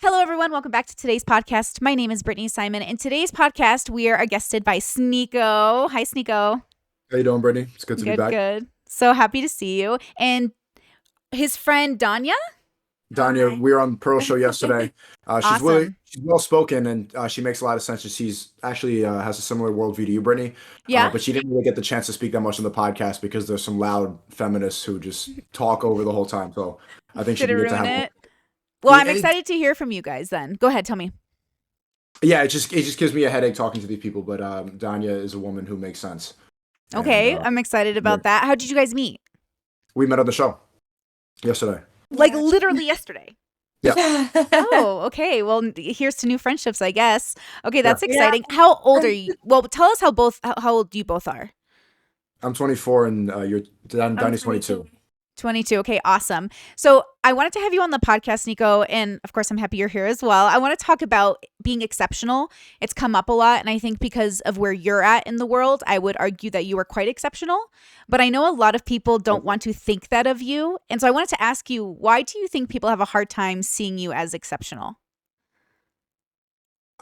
Hello, everyone. Welcome back to today's podcast. My name is Brittany Simon. In today's podcast, we are guested by SNEAKO. Hi, SNEAKO. How you doing, Brittany? It's good to be Good, back. good. So happy to see you. And his friend, Danya. Danya, we were on the Pearl show yesterday. Awesome. She's well spoken and she makes a lot of sense. She's actually has a similar worldview to you, Brittany. Yeah. But she didn't really get the chance to speak that much on the podcast because there's some loud feminists who just talk over the whole time. So I think she Did it can get to ruin have. it? Well, I'm excited to hear from you guys then. Go ahead. Tell me. Yeah, it just gives me a headache talking to these people. But Danya is a woman who makes sense. Okay. And I'm excited about that. How did you guys meet? we met on the show yesterday. Like literally yesterday. Yeah. Oh, okay. Well, here's to new friendships, I guess. Okay, that's exciting. Yeah. How old are you? Well, tell us how old you both are. I'm 24 and Danya's 22. 22. Okay, awesome. So I wanted to have you on the podcast, Nico, and of course I'm happy you're here as well. I want to talk about being exceptional. It's come up a lot, and I think because of where you're at in the world, I would argue that you are quite exceptional. But I know a lot of people don't want to think that of you. And so I wanted to ask you, why do you think people have a hard time seeing you as exceptional?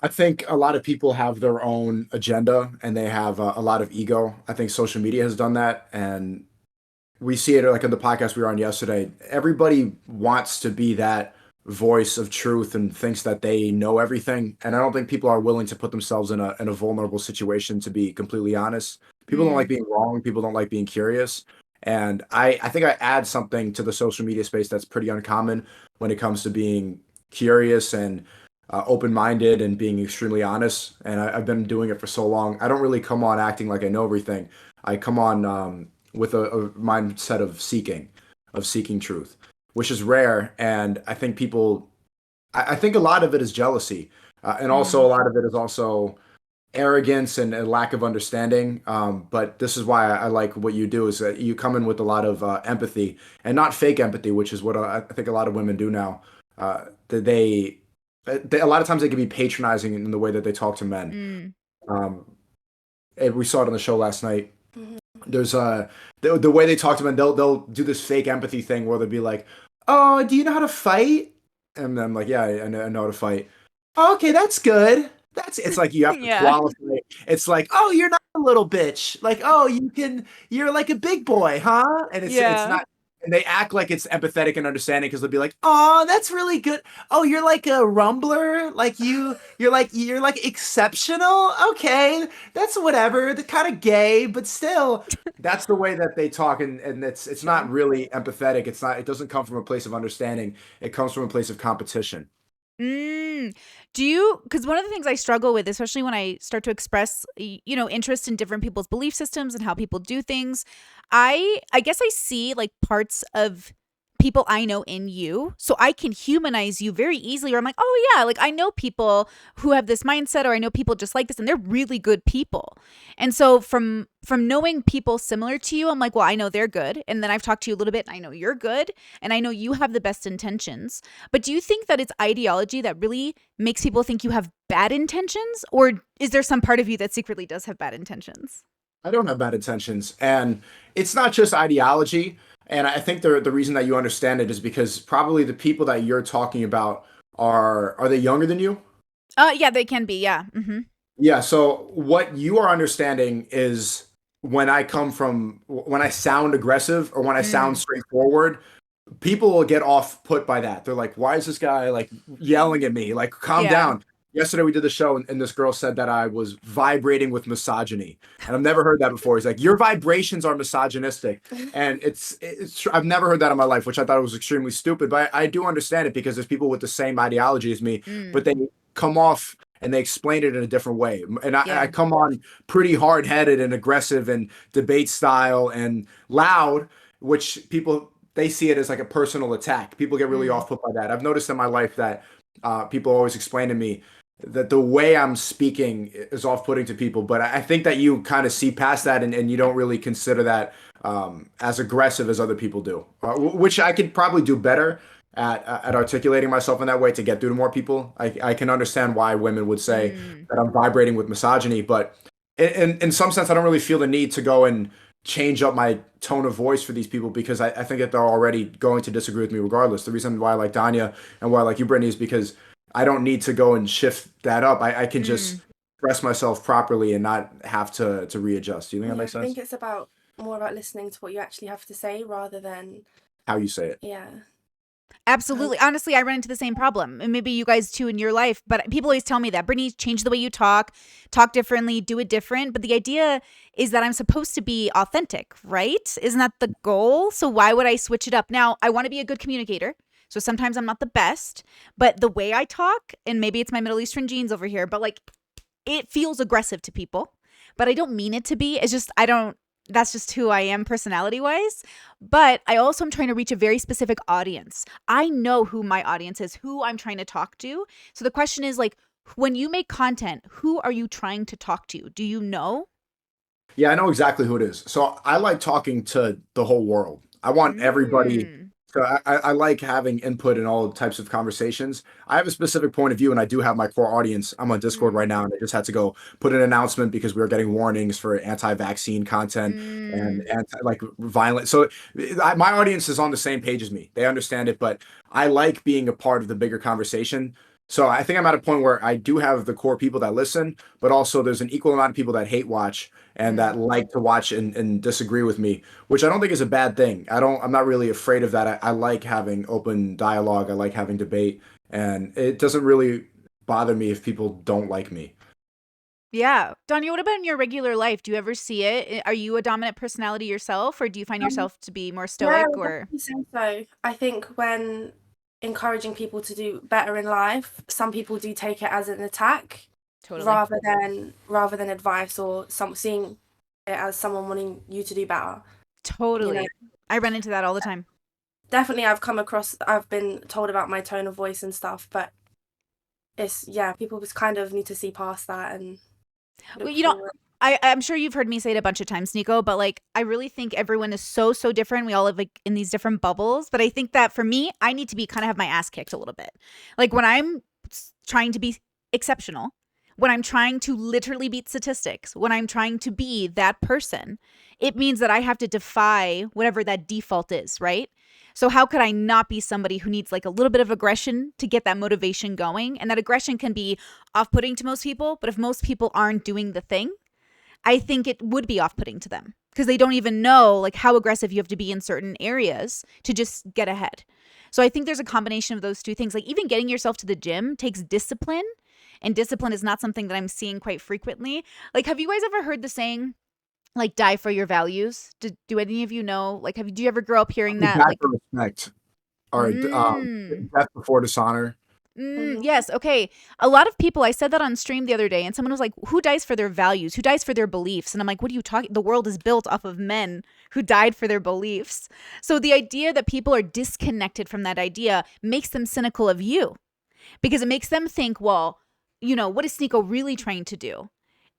I think a lot of people have their own agenda and they have a lot of ego. I think social media has done that, and we see it like in the podcast we were on yesterday. Everybody wants to be that voice of truth and thinks that they know everything. And I don't think people are willing to put themselves in a vulnerable situation, to be completely honest. People don't like being wrong. People don't like being curious. And I think I add something to the social media space that's pretty uncommon when it comes to being curious and open-minded and being extremely honest. And I've been doing it for so long. I don't really come on acting like I know everything. I come on with a mindset of seeking truth, which is rare. And I think I think a lot of it is jealousy. And also a lot of it is also arrogance and a lack of understanding. But this is why I like what you do, is that you come in with a lot of empathy, and not fake empathy, which is what I think a lot of women do now. That they a lot of times they can be patronizing in the way that they talk to men. And we saw it on the show last night. There's the way they talk to men, they'll do this fake empathy thing where they'll be like, "Oh, do you know how to fight?" And I'm like, "Yeah, I know how to fight." "Oh, okay, that's good. It's like you have to qualify. It's like, "Oh, you're not a little bitch. Like, oh, you're like a big boy, huh?" And it's not. And they act like it's empathetic and understanding because they'll be like, "Oh, that's really good. Oh, you're like a rumbler. Like you're like exceptional. Okay, that's whatever. They're kind of gay, but still." That's the way that they talk, and it's not really empathetic. It doesn't come from a place of understanding. It comes from a place of competition. Because one of the things I struggle with, especially when I start to express, interest in different people's belief systems and how people do things, I guess I see like parts of people I know in you, so I can humanize you very easily. Or I'm like, oh yeah, like I know people who have this mindset, or I know people just like this, and they're really good people. And so from knowing people similar to you, I'm like, well, I know they're good, and then I've talked to you a little bit, and I know you're good, and I know you have the best intentions. But do you think that it's ideology that really makes people think you have bad intentions, or is there some part of you that secretly does have bad intentions? I don't have bad intentions, and it's not just ideology. And I think the reason that you understand it is because probably the people that you're talking about are they younger than you? Yeah, they can be. Yeah. Mm-hmm. Yeah. So what you are understanding is when I sound aggressive or when I sound straightforward, people will get off put by that. They're like, "Why is this guy like yelling at me? Like, calm down." Yesterday we did the show and this girl said that I was vibrating with misogyny, and I've never heard that before. He's like, "Your vibrations are misogynistic," and it's I've never heard that in my life, which I thought was extremely stupid. But I do understand it because there's people with the same ideology as me, but they come off and they explain it in a different way. And I come on pretty hard headed and aggressive and debate style and loud, which people, they see it as like a personal attack. People get really off put by that. I've noticed in my life that people always explain to me that the way I'm speaking is off-putting to people, but I think that you kind of see past that and you don't really consider that as aggressive as other people do, which I could probably do better at articulating myself in that way to get through to more people. I can understand why women would say that I'm vibrating with misogyny, but in some sense, I don't really feel the need to go and change up my tone of voice for these people because I think that they're already going to disagree with me regardless. The reason why I like Danya and why I like you, Brittany, is because I don't need to go and shift that up. I can Mm. just express myself properly and not have to readjust. Do you think that Yeah, makes I think sense? it's about more about listening to what you actually have to say rather than, How you say it. yeah. Um, Absolutely. Honestly, I run into the same problem. And maybe you guys too in your life, but people always tell me that, Brittany, change the way you talk differently, do it different. But the idea is that I'm supposed to be authentic, right? Isn't that the goal? So why would I switch it up? Now, I want to be a good communicator. So sometimes I'm not the best, but the way I talk, and maybe it's my Middle Eastern genes over here, but like it feels aggressive to people, but I don't mean it to be. It's just, I don't, that's just who I am personality wise. But I also am trying to reach a very specific audience. I know who my audience is, who I'm trying to talk to. So the question is like, when you make content, who are you trying to talk to? Do you know? Yeah, I know exactly who it is. So I like talking to the whole world. I want everybody. Mm, So I like having input in all types of conversations. I have a specific point of view, and I do have my core audience. I'm on Discord mm, right now, and I just had to go put an announcement because we were getting warnings for anti-vaccine content and mm. like violent. So my audience is on the same page as me. They understand it, but I like being a part of the bigger conversation. So I think I'm at a point where I do have the core people that listen, but also there's an equal amount of people that hate watch and Mm. that like to watch and disagree with me, which I don't think is a bad thing. I'm not really afraid of that. I like having open dialogue. I like having debate, and it doesn't really bother me if people don't like me. Yeah. Donya, what about in your regular life? Do you ever see it? Are you a dominant personality yourself, or do you find um, yourself to be more yeah, I stoic would or definitely say so. I think when encouraging people to do better in life, some people do take it as an attack totally? rather than advice or some seeing it as someone wanting you to do better. You know, Totally. I run into that all the time. definitely I've been told about my tone of voice and stuff, but it's yeah, people just kind of need to see past that and Well, look forward. I'm sure you've heard me say it a bunch of times, Nico, but like I really think everyone is so, so different. We all live like in these different bubbles. But I think that for me, I need to be kind of have my ass kicked a little bit. Like when I'm trying to be exceptional, when I'm trying to literally beat statistics, when I'm trying to be that person, it means that I have to defy whatever that default is, right? So how could I not be somebody who needs like a little bit of aggression to get that motivation going? And that aggression can be off-putting to most people, but if most people aren't doing the thing, I think it would be off-putting to them because they don't even know like how aggressive you have to be in certain areas to just get ahead. So I think there's a combination of those two things. Like even getting yourself to the gym takes discipline, and discipline is not something that I'm seeing quite frequently. Like have you guys ever heard the saying like die for your values? Do any of you know? Like do you ever grow up hearing that Die like for respect or mm death before dishonor. Mhm. Yes. Okay. A lot of people, I said that on stream the other day, and someone was like, who dies for their values? Who dies for their beliefs? And I'm like, what are you talking? The world is built off of men who died for their beliefs. So the idea that people are disconnected from that idea makes them cynical of you because it makes them think, well, what is SNEAKO really trying to do?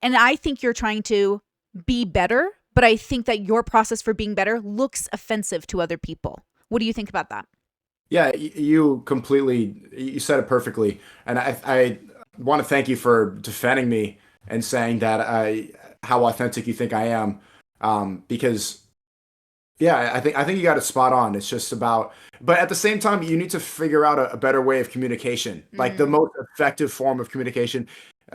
And I think you're trying to be better, but I think that your process for being better looks offensive to other people. What do you think about that? Yeah, you completely you said it perfectly, and I want to thank you for defending me and saying that I how authentic you think I am, because yeah, I think you got it spot on. It's just about, but at the same time, you need to figure out a better way of communication, like the Mm, most effective form of communication.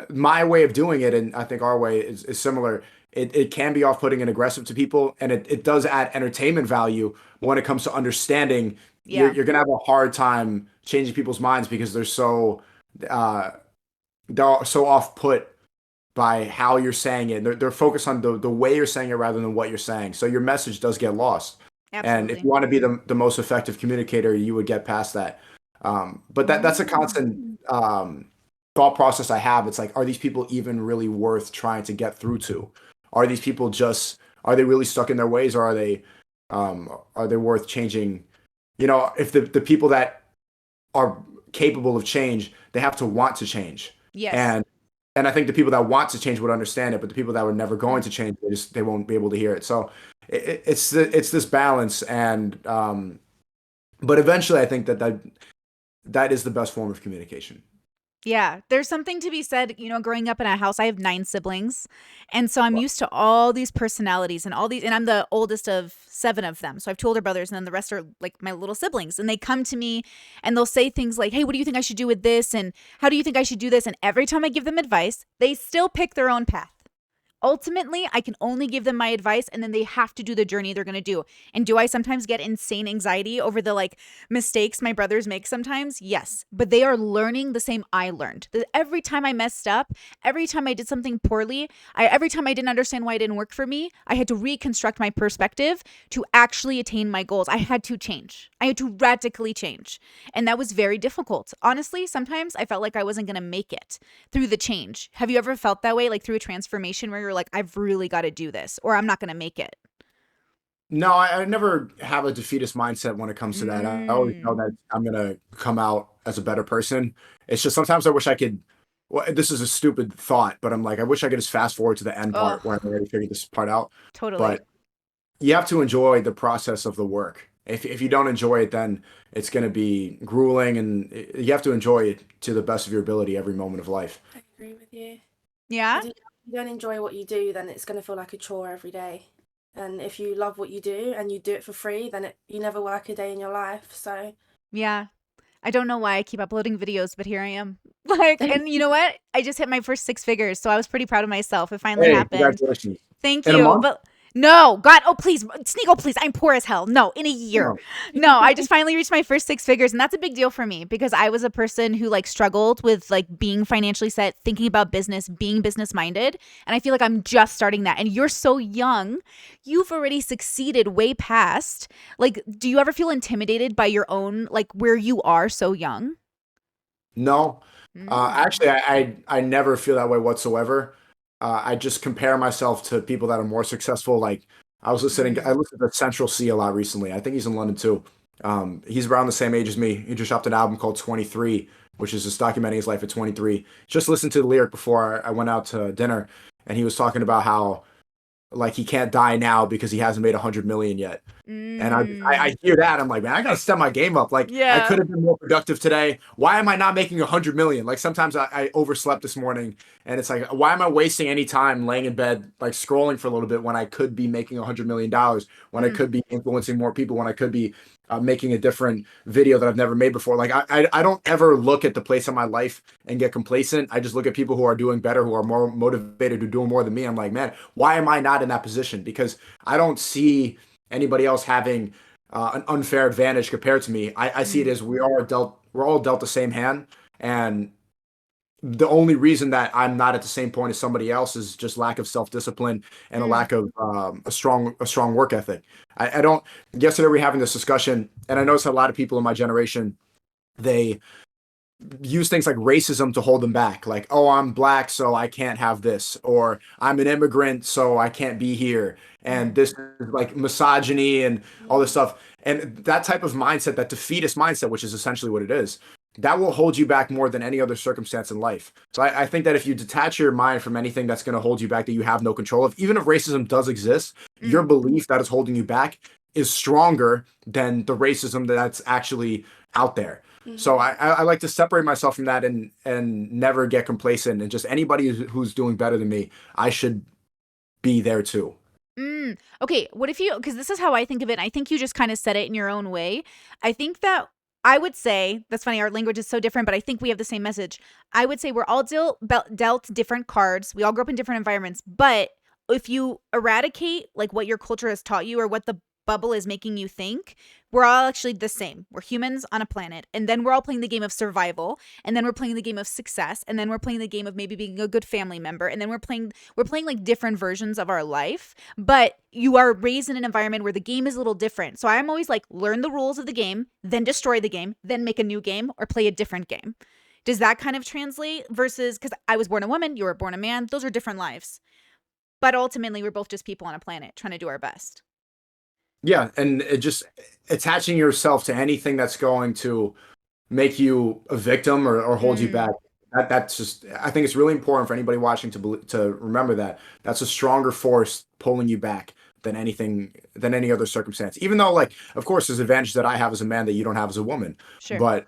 My way of doing it, and I think our way is similar. It can be off-putting and aggressive to people, and it does add entertainment value. But when it comes to understanding, yeah. you're gonna have a hard time changing people's minds because uh, they're so off-put by how you're saying it. They're focused on the way you're saying it rather than what you're saying. So your message does get lost. And if Absolutely. you want to be the most effective communicator, you would get past that. But that's a constant thought process I have. It's like, are these people even really worth trying to get through to? Are these people just are they really stuck in their ways, or are they worth changing? If the people that are capable of change, they have to want to change. Yes. And I think the people that want to change would understand it, but the people that were never going to change, they won't be able to hear it. So it's this balance, and but eventually, I think that is the best form of communication. Yeah, there's something to be said, growing up in a house, I have 9 siblings. And so I'm used to all these personalities and all these, and I'm the oldest of 7 of them. So I have 2 older brothers, and then the rest are like my little siblings. And they come to me and they'll say things like, "Hey, what do you think I should do with this? And how do you think I should do this?" And every time I give them advice, they still pick their own path. Ultimately, I can only give them my advice, and then they have to do the journey they're going to do. And do I sometimes get insane anxiety over the like mistakes my brothers make sometimes? Yes, but they are learning the same I learned. Every time I messed up, every time I did something poorly, every time I didn't understand why it didn't work for me, I had to reconstruct my perspective to actually attain my goals. I had to change. I had to radically change. And that was very difficult. Honestly, sometimes I felt like I wasn't going to make it through the change. Have you ever felt that way, like through a transformation where you're like, I've really got to do this, or I'm not going to make it? No, I never have a defeatist mindset when it comes to that. I always know Mm. that I'm gonna come out as a better person. It's just sometimes I wish I could. Well, this is a stupid thought, but I'm like, I wish I could just fast forward to the end Oh, part where I've already figured this part out. totally. But you have to enjoy the process of the work. If you don't enjoy it, then it's gonna be grueling, and you have to enjoy it to the best of your ability every moment of life. I agree with you. Yeah. If you don't enjoy what you do, then it's going to feel like a chore every day. And if you love what you do and you do it for free, then you never work a day in your life. So Yeah. I don't know why I keep uploading videos, but here I am. Like, and you know what? I just hit my first 6 figures, so I was pretty proud of myself. It finally Hey, happened. congratulations! Thank In a you. month? But no, God, oh please, SNEAKO, please. I'm poor as hell. No, in a year. No. No, I just finally reached my first 6 figures, and that's a big deal for me because I was a person who like struggled with like being financially set, thinking about business, being business minded, and I feel like I'm just starting that. And you're so young. You've already succeeded way past. Like, do you ever feel intimidated by your own like where you are so young? No, Mm. actually, I never feel that way whatsoever. I just compare myself to people that are more successful. Like I Mm. listened to Central C a lot recently. I think he's in London too. He's around the same age as me. He just dropped an album called 23, which is just documenting his life at 23. Just listened to the lyric before I went out to dinner, and he was talking about how like he can't die now because he hasn't made 100 million yet. And I Mm. hear that. I'm like, man, I gotta step my game up. Like, I Yeah. could have been more productive today. Why am I not making 100 million? Like, sometimes I overslept this morning, and it's like, why am I wasting any time laying in bed, like scrolling for a little bit when I could be making $100 million, when I Mm. could be influencing more people, when I could be making a different video that I've never made before. Like, I don't ever look at the place in my life and get complacent. I just look at people who are doing better, who are more motivated, who are doing more than me. I'm like, man, why am I not in that position? Because I don't see anybody else having an unfair advantage compared to me. I see it Mm. as we're all dealt the same hand, and the only reason that I'm not at the same point as somebody else is just lack of self discipline and a Mm. lack of a strong work ethic. I don't. Yesterday we were having this discussion, and I noticed a lot of people in my generation they use things like racism to hold them back. Like, oh, I'm black, so I can't have this, or I'm an immigrant, so I can't be here. And Mm. this is like misogyny and all this stuff. And that type of mindset, that defeatist mindset, which is essentially what it is, that will hold you back more than any other circumstance in life. So I think that if you detach your mind from anything that's going to hold you back that you have no control of, even if racism does exist, your Mm. belief that is holding you back is stronger than the racism that's actually out there. So Mhm. I like to separate myself from that and never get complacent, and just anybody who's doing better than me, I should be there too. Mm. Okay, what if you, because this is how I think of it, and I think you just kind of said it in your own way. I think that I would say, that's funny, our language is so different, but I think we have the same message. I would say we're all dealt different cards. We all grew up in different environments, but if you eradicate like what your culture has taught you or what the bubble is making you think, we're all actually the same. We're humans on a planet, and then we're all playing the game of survival, and then we're playing the game of success, and then we're playing the game of maybe being a good family member, and then we're playing like different versions of our life, but you are raised in an environment where the game is a little different. So I'm always like, learn the rules of the game, then destroy the game, then make a new game or play a different game. Does that kind of translate versus because I was born a woman, you were born a man? Those are different lives. But ultimately, we're both just people on a planet trying to do our best. Yeah, and it just attaching yourself to anything that's going to make you a victim or hold you back. Mm. That's just I think it's really important for anybody watching to remember that that's a stronger force pulling you back than any other circumstance. Even though, like, of course, there's advantage that I have as a man that you don't have as a woman, Sure. but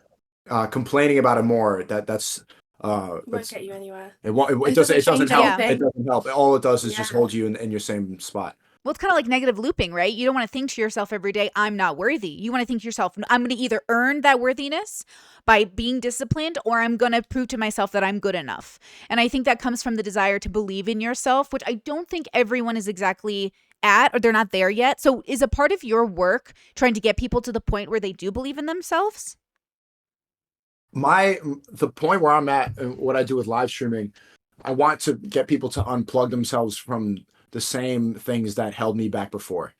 complaining about it more, that's Won't get you anywhere. It won't. It It doesn't. doesn't It doesn't change help. Yeah. It anything. doesn't help. All it does is just Yeah. hold you in your same spot. Well, it's kind of like negative looping, right? You don't want to think to yourself every day, I'm not worthy. You want to think to yourself, I'm going to either earn that worthiness by being disciplined, or I'm going to prove to myself that I'm good enough. And I think that comes from the desire to believe in yourself, which I don't think everyone is exactly at, or they're not there yet. So is a part of your work trying to get people to the point where they do believe in themselves? The point where I'm at and what I do with live streaming, I want to get people to unplug themselves from the same things that held me back before.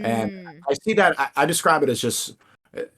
And Mm, I see that I describe it as just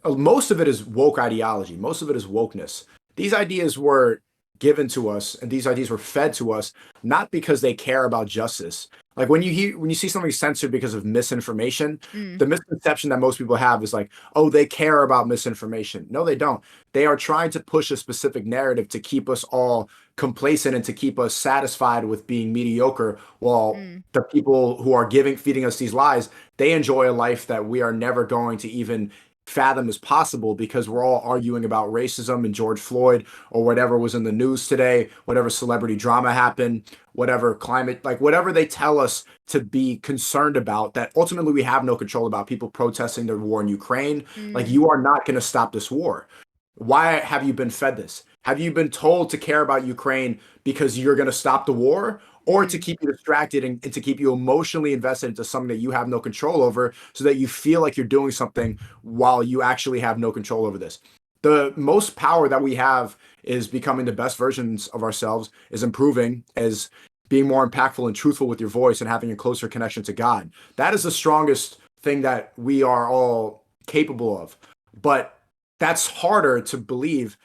most of it is woke ideology. Most of it is wokeness. These ideas were given to us and these ideas were fed to us not because they care about justice. Like when you see something censored because of misinformation, mm, the misconception that most people have is like, oh, they care about misinformation. No, they don't. They are trying to push a specific narrative to keep us all complacent and to keep us satisfied with being mediocre while mm, the people who are feeding us these lies, they enjoy a life that we are never going to even fathom as possible because we're all arguing about racism and George Floyd or whatever was in the news today, whatever celebrity drama happened, whatever climate, like whatever they tell us to be concerned about that ultimately we have no control about. People protesting the war in Ukraine, like mm, you are not going to stop this war. Why have you been fed this? Have you been told to care about Ukraine because you're going to stop the war, or to mm, keep you distracted and to keep you emotionally invested into something that you have no control over so that you feel like you're doing something while you actually have no control over this? The most power that we have is becoming the best versions of ourselves, is improving, is being more impactful and truthful with your voice and having a closer connection to God. That is the strongest thing that we are all capable of. But that's harder to believe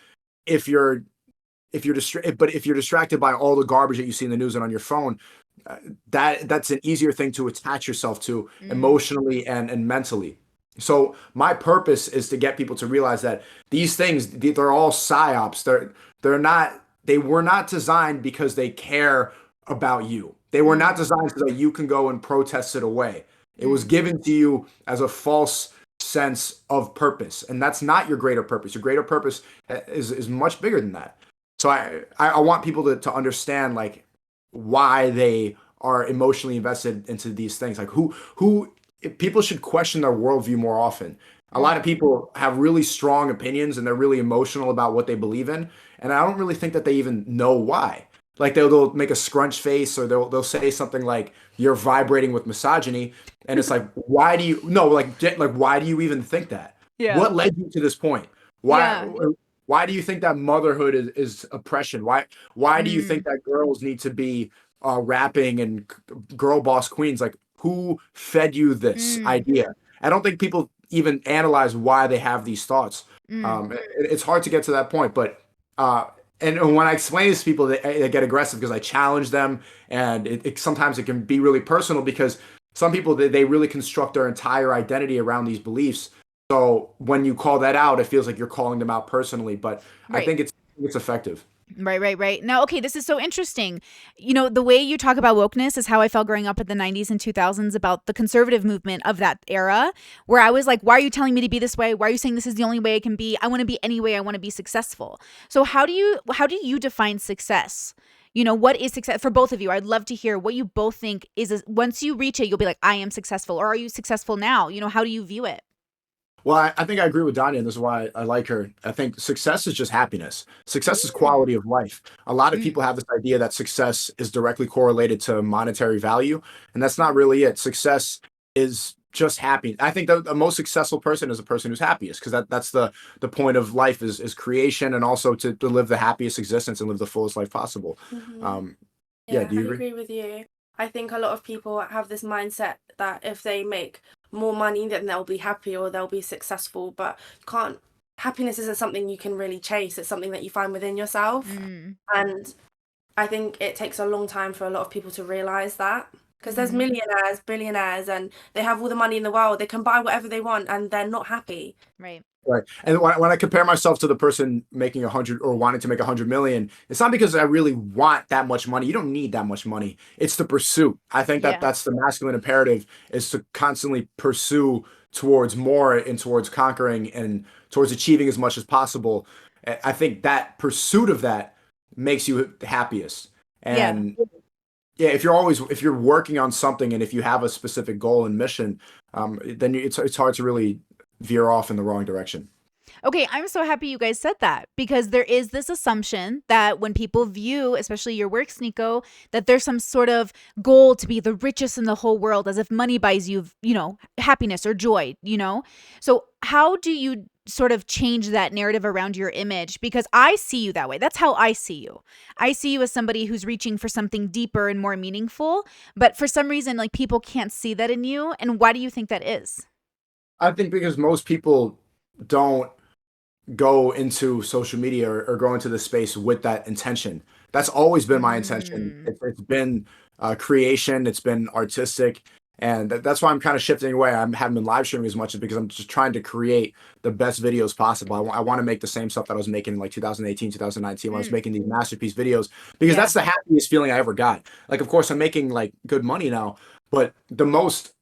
if you're if you're distracted by all the garbage that you see in the news and on your phone. That's an easier thing to attach yourself to mm, emotionally and mentally. So my purpose is to get people to realize that these things, they're all psyops. They were not designed because they care about you. They were not mm, designed so that you can go and protest it away. It was mm. given to you as a false sense of purpose, and that's not your greater purpose. Your greater purpose is much bigger than that. So I want people to understand like why they are emotionally invested into these things. Like who people should question their worldview more often. A lot of Mm. people have really strong opinions and they're really emotional about what they believe in, and I don't really think that they even know why. Like they'll make a scrunch face or they'll say something like you're vibrating with misogyny, and it's like why do you no like why do you even think that? Yeah. What led you to this point? Why Yeah. why do you think that motherhood is oppression? Why do you think Mm, that girls need to be rapping and girl boss queens? Like who fed you this mm, idea? I don't think people even analyze why they have these thoughts. mm. It's hard to get to that point, but uh, and when I explain this to people, they get aggressive because I challenge them, and sometimes it can be really personal because some people they really construct their entire identity around these beliefs. So when you call that out, it feels like you're calling them out personally, but I Right. think it's effective. Right, right, right. Now, okay, this is so interesting. You know, the way you talk about wokeness is how I felt growing up in the 90s and 2000s about the conservative movement of that era, where I was like, why are you telling me to be this way? Why are you saying this is the only way I can be? I want to be any way I want to be successful. So, how do you define success? You know, what is success for both of you? I'd love to hear what you both think once you reach it, you'll be like, I am successful. Or are you successful now? You know, how do you view it? Well, I think I agree with Danya, and this is why I like her. I think success is just happiness. Success is Mm, quality of life. A lot of mm, people have this idea that success is directly correlated to monetary value, and that's not really it. Success is just happy. I think the most successful person is a person who's happiest because that's the point of life is creation and also to live the happiest existence and live the fullest life possible. Hmm. Um, yeah, Yeah, do you I agree? agree with you. I think a lot of people have this mindset that if they make more money, then they'll be happy or they'll be successful. But you can't, happiness isn't something you can really chase. It's something that you find within yourself. mm, And I think it takes a long time for a lot of people to realize that. Because there's mm, millionaires, billionaires, and they have all the money in the world. They can buy whatever they want and they're not happy. right. Right. And when I compare myself to the person making 100 or wanting to make 100 million, it's not because I really want that much money. You don't need that much money. It's the pursuit. I think that Yeah. that's the masculine imperative is to constantly pursue towards more and towards conquering and towards achieving as much as possible. I think that pursuit of that makes you happiest. Yeah. And yeah, if you're working on something and if you have a specific goal and mission, then it's hard to really veer off in the wrong direction. Okay, I'm so happy you guys said that because there is this assumption that when people view, especially your work, Sneeko, that there's some sort of goal to be the richest in the whole world, as if money buys you, happiness or joy, So, how do you sort of change that narrative around your image? Because I see you that way. That's how I see you. I see you as somebody who's reaching for something deeper and more meaningful. But for some reason, like people can't see that in you. And why do you think that is? I think because most people don't go into social media or go into the space with that intention. That's always been my intention. Mm, It's been creation, it's been artistic, and that's why I'm kind of shifting away. I haven't been live streaming as much as because I'm just trying to create the best videos possible. I want to make the same stuff that I was making in like 2018, 2019 when I was mm, making these masterpiece videos because yeah. that's the happiest feeling I ever got. Like, of course, I'm making like good money now, but the most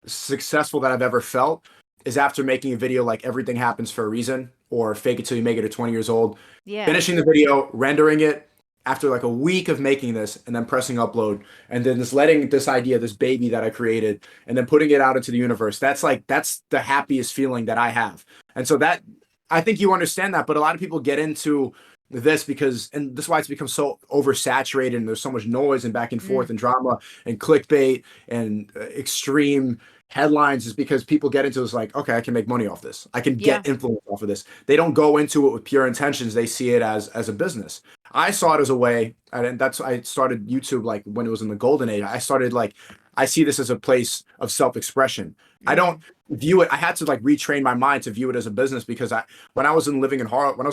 successful that I've ever felt is after making a video like Everything Happens for a Reason or Fake It Till You Make It at 20 years old, Yeah. finishing the video, rendering it after like a week of making this and then pressing upload and then just letting this idea, this baby that I created and then putting it out into the universe. That's the happiest feeling that I have. And so that I think you understand that, but a lot of people get into this because and this is why it's become so oversaturated and there's so much noise and back and Mm, forth and drama and clickbait and extreme headlines is because people get into this like, okay, I can make money off this. I can yeah. get influence off of this. They don't go into it with pure intentions. They see it as a business. I saw it as a way, and that's I started YouTube like when it was in the golden age. I started like I see this as a place of self-expression. I don't Mm, view it. I had to like retrain my mind to view it as a business because I when I was living in Harlem and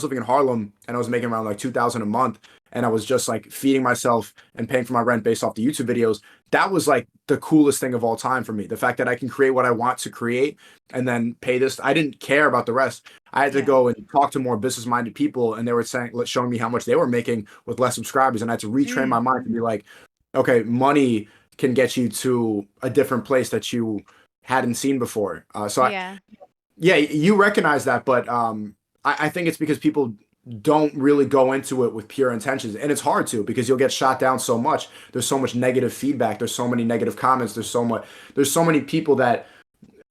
I was making around like 2,000 a month and I was just like feeding myself and paying for my rent based off the YouTube videos, that was like the coolest thing of all time for me. The fact that I can create what I want to create and then pay this. I didn't care about the rest. I had to yeah. go and talk to more business minded people and they were saying, showing me how much they were making with less subscribers. And I had to retrain my Mm, mind to be like, okay, money can get you to a different place that you hadn't seen before. yeah. Yeah, you recognize that, but I think it's because people don't really go into it with pure intentions, and it's hard to because you'll get shot down so much. There's so much negative feedback. There's so many negative comments. There's so many people that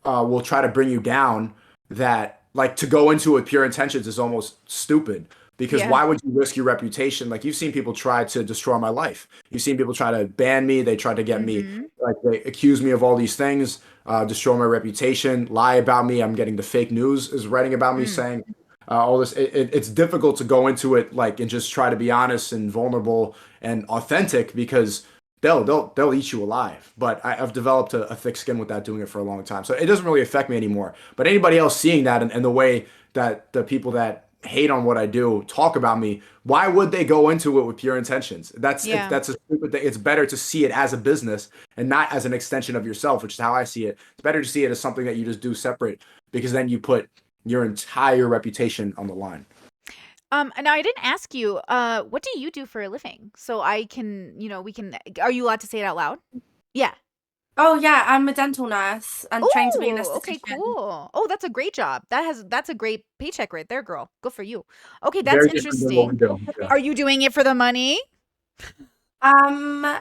will try to bring you down. That like to go into it with pure intentions is almost stupid. Because Yeah. why would you risk your reputation? Like you've seen people try to destroy my life. You've seen people try to ban me. They tried to get me, Mm-hmm. like they accuse me of all these things, destroy my reputation, lie about me. I'm getting the fake news is writing about me Mm, saying all this. It's difficult to go into it like and just try to be honest and vulnerable and authentic because they'll eat you alive. But I've developed a thick skin with that doing it for a long time, so it doesn't really affect me anymore. But anybody else seeing that and the way that the people that hate on what I do talk about me, why would they go into it with pure intentions? yeah. That's a stupid thing. It's better to see it as a business and not as an extension of yourself, which is how I see it. It's better to see it as something that you just do separate because then you put your entire reputation on the line. Now I didn't ask you, what do you do for a living? So I can, we can, are you allowed to say it out loud? Yeah. Oh yeah, I'm a dental nurse and trained to be an Oh, okay, esthetician. cool. Oh, that's a great job. That's a great paycheck right there, girl. Good for you. Okay, that's Very different than what we interesting. do. Yeah. Are you doing it for the money? Um,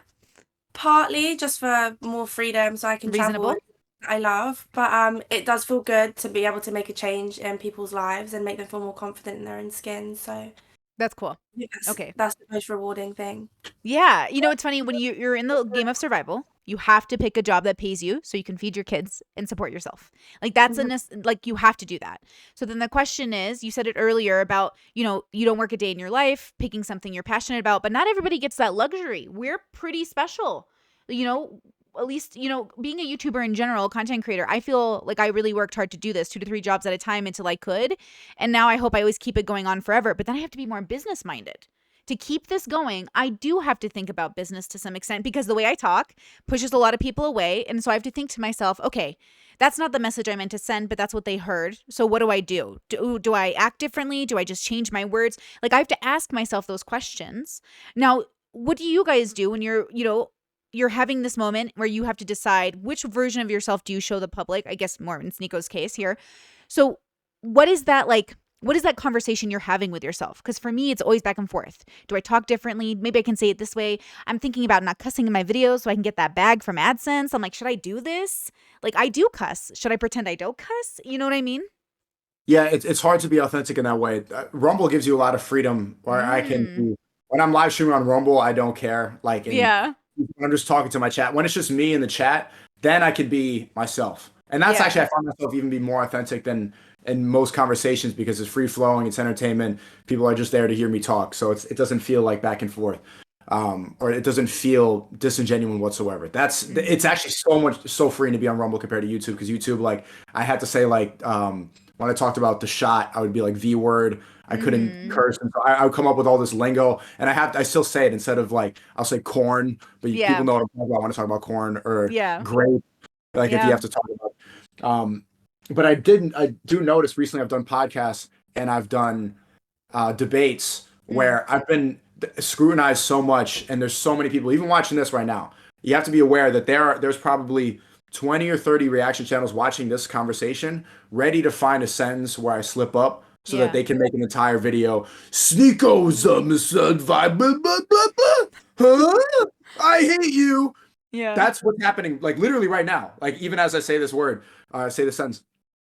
Partly just for more freedom so I can travel Reasonable. and I love, but it does feel good to be able to make a change in people's lives and make them feel more confident in their own skin. So I That's cool. think Okay. that's the most rewarding thing. Yeah, it's funny when you're in the game of survival, you have to pick a job that pays you so you can feed your kids and support yourself. Like that's Mhm. like you have to do that. So then the question is, you said it earlier about, you don't work a day in your life, picking something you're passionate about, but not everybody gets that luxury. We're pretty special. You know, at least, being a YouTuber in general, content creator, I feel like I really worked hard to do this 2 to 3 jobs at a time until I could. And now I hope I always keep it going on forever, but then I have to be more business minded to keep this going. I do have to think about business to some extent because the way I talk pushes a lot of people away. And so I have to think to myself, okay, that's not the message I meant to send, but that's what they heard. So what do I do? Do I act differently? Do I just change my words? Like I have to ask myself those questions. Now, what do you guys do when you're having this moment where you have to decide which version of yourself do you show the public? I guess more in SNEAKO's case here. So what is that like? what is that conversation you're having with yourself? Because for me, it's always back and forth. Do I talk differently? Maybe I can say it this way. I'm thinking about not cussing in my videos so I can get that bag from AdSense. I'm like, should I do this? Like, I do cuss. Should I pretend I don't cuss? You know what I mean? Yeah, it's hard to be authentic in that way. Rumble gives you a lot of freedom where I can Mm. do, when I'm live streaming on Rumble, I don't care. Like, and Yeah. when I'm just talking to my chat. When it's just me in the chat, then I can be myself. And that's Yeah. actually, I find myself even be more authentic than in most conversations because it's free flowing, it's entertainment. People are just there to hear me talk. So it doesn't feel like back and forth. Or it doesn't feel disingenuous whatsoever. It's Mhm. actually so freeing to be on Rumble compared to YouTube because YouTube, like, I had to say, like, when I talked about the shot, I would be like V word. I couldn't Mhm. curse, and so I would come up with all this lingo, and I still say it instead of like I'll say corn, but people Yeah. know what I'm talking about when I talk about corn or Yeah. grape, like if you Yeah. have to talk about. Um, but I do notice recently I've done podcasts and I've done debates Mm. where I've been scrutinized so much, and there's so many people, even watching this right now. You have to be aware that there's probably 20 or 30 reaction channels watching this conversation, ready to find a sentence where I slip up so that Yeah. they can make an entire video. SNEAKO's vibe, blah, blah, blah, blah. Huh? I hate you. Yeah. That's what's happening, like literally right now. Like even as I say this word, say this sentence,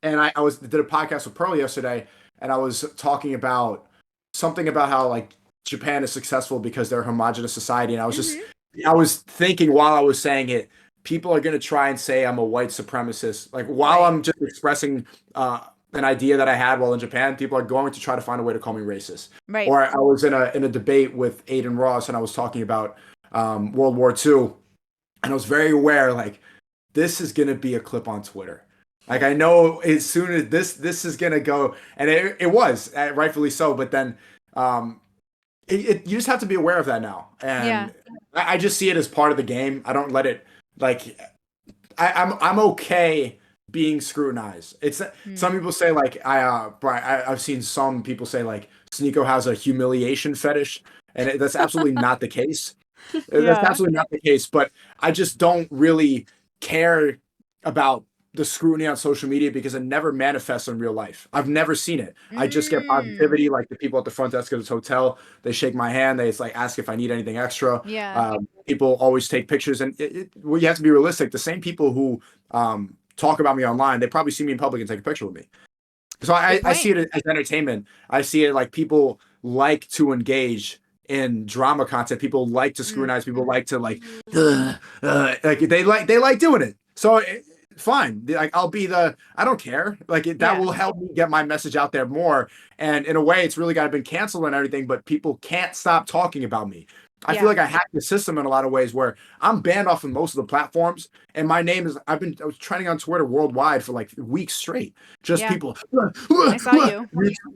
and I did a podcast with Pearl yesterday, and I was talking about something about how like Japan is successful because they're a homogenous society, and Mhm. I was thinking while I was saying it, people are gonna try and say I'm a white supremacist, like while Right. I'm just expressing an idea that I had while in Japan, people are going to try to find a way to call me racist. Right. Or I was in a debate with Aiden Ross, and I was talking about World War II, and I was very aware, like, this is gonna be a clip on Twitter. Like I know as soon as this is gonna go, and it was rightfully so. But then, um, you just have to be aware of that now, Yeah. and I just see it as part of the game. I don't let it like I'm okay being scrutinized. It's some Mm. people say like I've seen some people say like SNEAKO has a humiliation fetish, and that's absolutely not the case. That's Yeah. absolutely not the case, but I just don't really care about the scrutiny on social media because it never manifests in real life. I've never seen it. I just get Mm. positivity, like the people at the front desk of this hotel. They shake my hand. They like ask if I need anything extra. Yeah. People always take pictures, and well, you have to be realistic. The same people who talk about me online, they probably see me in public and take a picture with me. So Good I see point. it as entertainment. I see it like people like to engage in drama content. People like to Mm. scrutinize. People like to like they like doing it. So fine. Like I don't care. Like that Yeah. will help me get my message out there more. And in a way, it's really got been canceled and everything, but people can't stop talking about me. I feel Yeah. like I hacked the system in a lot of ways where I'm banned off of most of the platforms, and my name is I was trending on Twitter worldwide for like weeks straight. Just Yeah. people I saw you.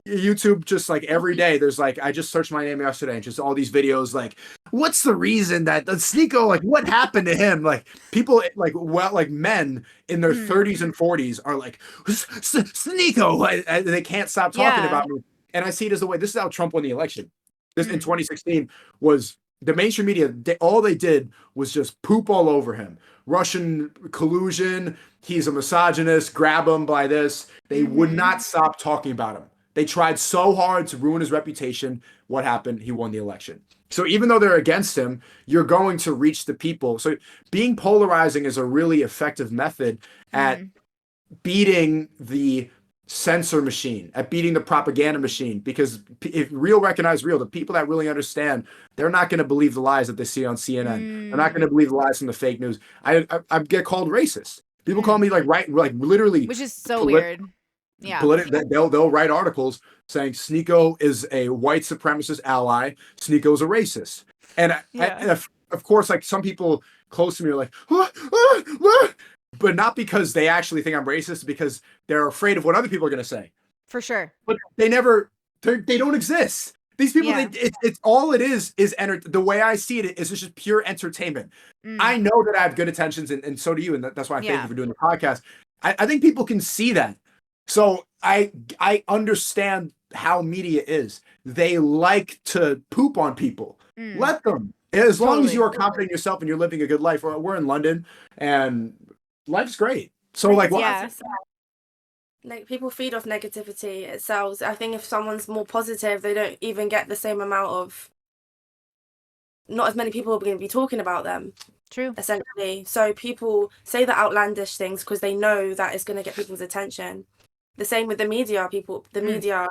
YouTube just like every day there's like I just searched my name yesterday and just all these videos like what's the reason that the SNEAKO, like what happened to him, like people like well like men in their Mm. 30s and 40s are like SNEAKO, and they can't stop talking Yeah. about me. And I see it as the way this is how Trump won the election. This in Mm. 2016 was the mainstream media, all they did was just poop all over him. Russian collusion, he's a misogynist, grab him by this. They would Mhm. not stop talking about him. They tried so hard to ruin his reputation. What happened? He won the election. So even though they're against him, you're going to reach the people. So being polarizing is a really effective method at Mm. beating the censor machine, at beating the propaganda machine, because if real recognize real, the people that really understand, they're not going to believe the lies that they see on CNN. They're not going Mm. to believe the lies from the fake news. I get called racist. People call Mm. me like literally Which is so polit- weird. Yeah. they'll write articles saying SNEAKO is a white supremacist ally, SNEAKO is a racist. And Yeah. of course, like some people close to me are like, "Ah, ah, ah," but not because they actually think I'm racist, because they're afraid of what other people are going to say. For sure. But they don't exist. These people, Yeah. it's all it is the way I see it is it's just pure entertainment. Mm. I know that I have good intentions, and so do you, and that's why I thank Yeah. you for doing the podcast. I think people can see that. So I understand how media is. They like to poop on people. Mm. Let them. As long as you Totally. are confident in yourself and you're living a good life. We're in London, and life's great. So Like, like, well, Yeah. Like people feed off negativity. It sells. I think if someone's more positive, they don't even get the same amount of. Not as many people are going to be talking about them, True. essentially. So people say the outlandish things because they know that it's going to get people's attention. The same with the media. The Mm. media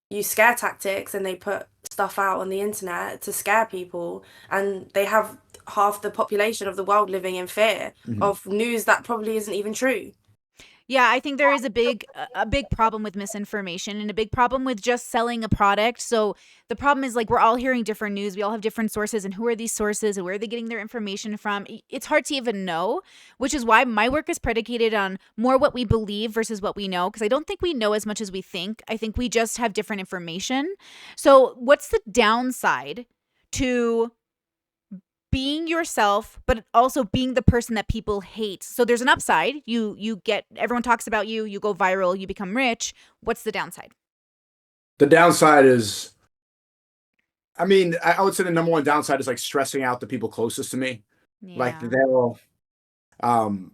use scare tactics and they put stuff out on the internet to scare people, and they have half the population of the world living in fear Mhm. of news that probably isn't even true. Yeah, I think there is a big problem with misinformation and a big problem with just selling a product. So the problem is like we're all hearing different news. We all have different sources, and who are these sources and where are they getting their information from? It's hard to even know, which is why my work is predicated on more what we believe versus what we know, because I don't think we know as much as we think. I think we just have different information. So what's the downside to being yourself but also being the person that people hate? So there's an upside. You get, everyone talks about you, you go viral, you become rich. What's the downside? The downside is, I mean, I would say the number one downside is like stressing out the people closest to me. Like Yeah. they'll, um,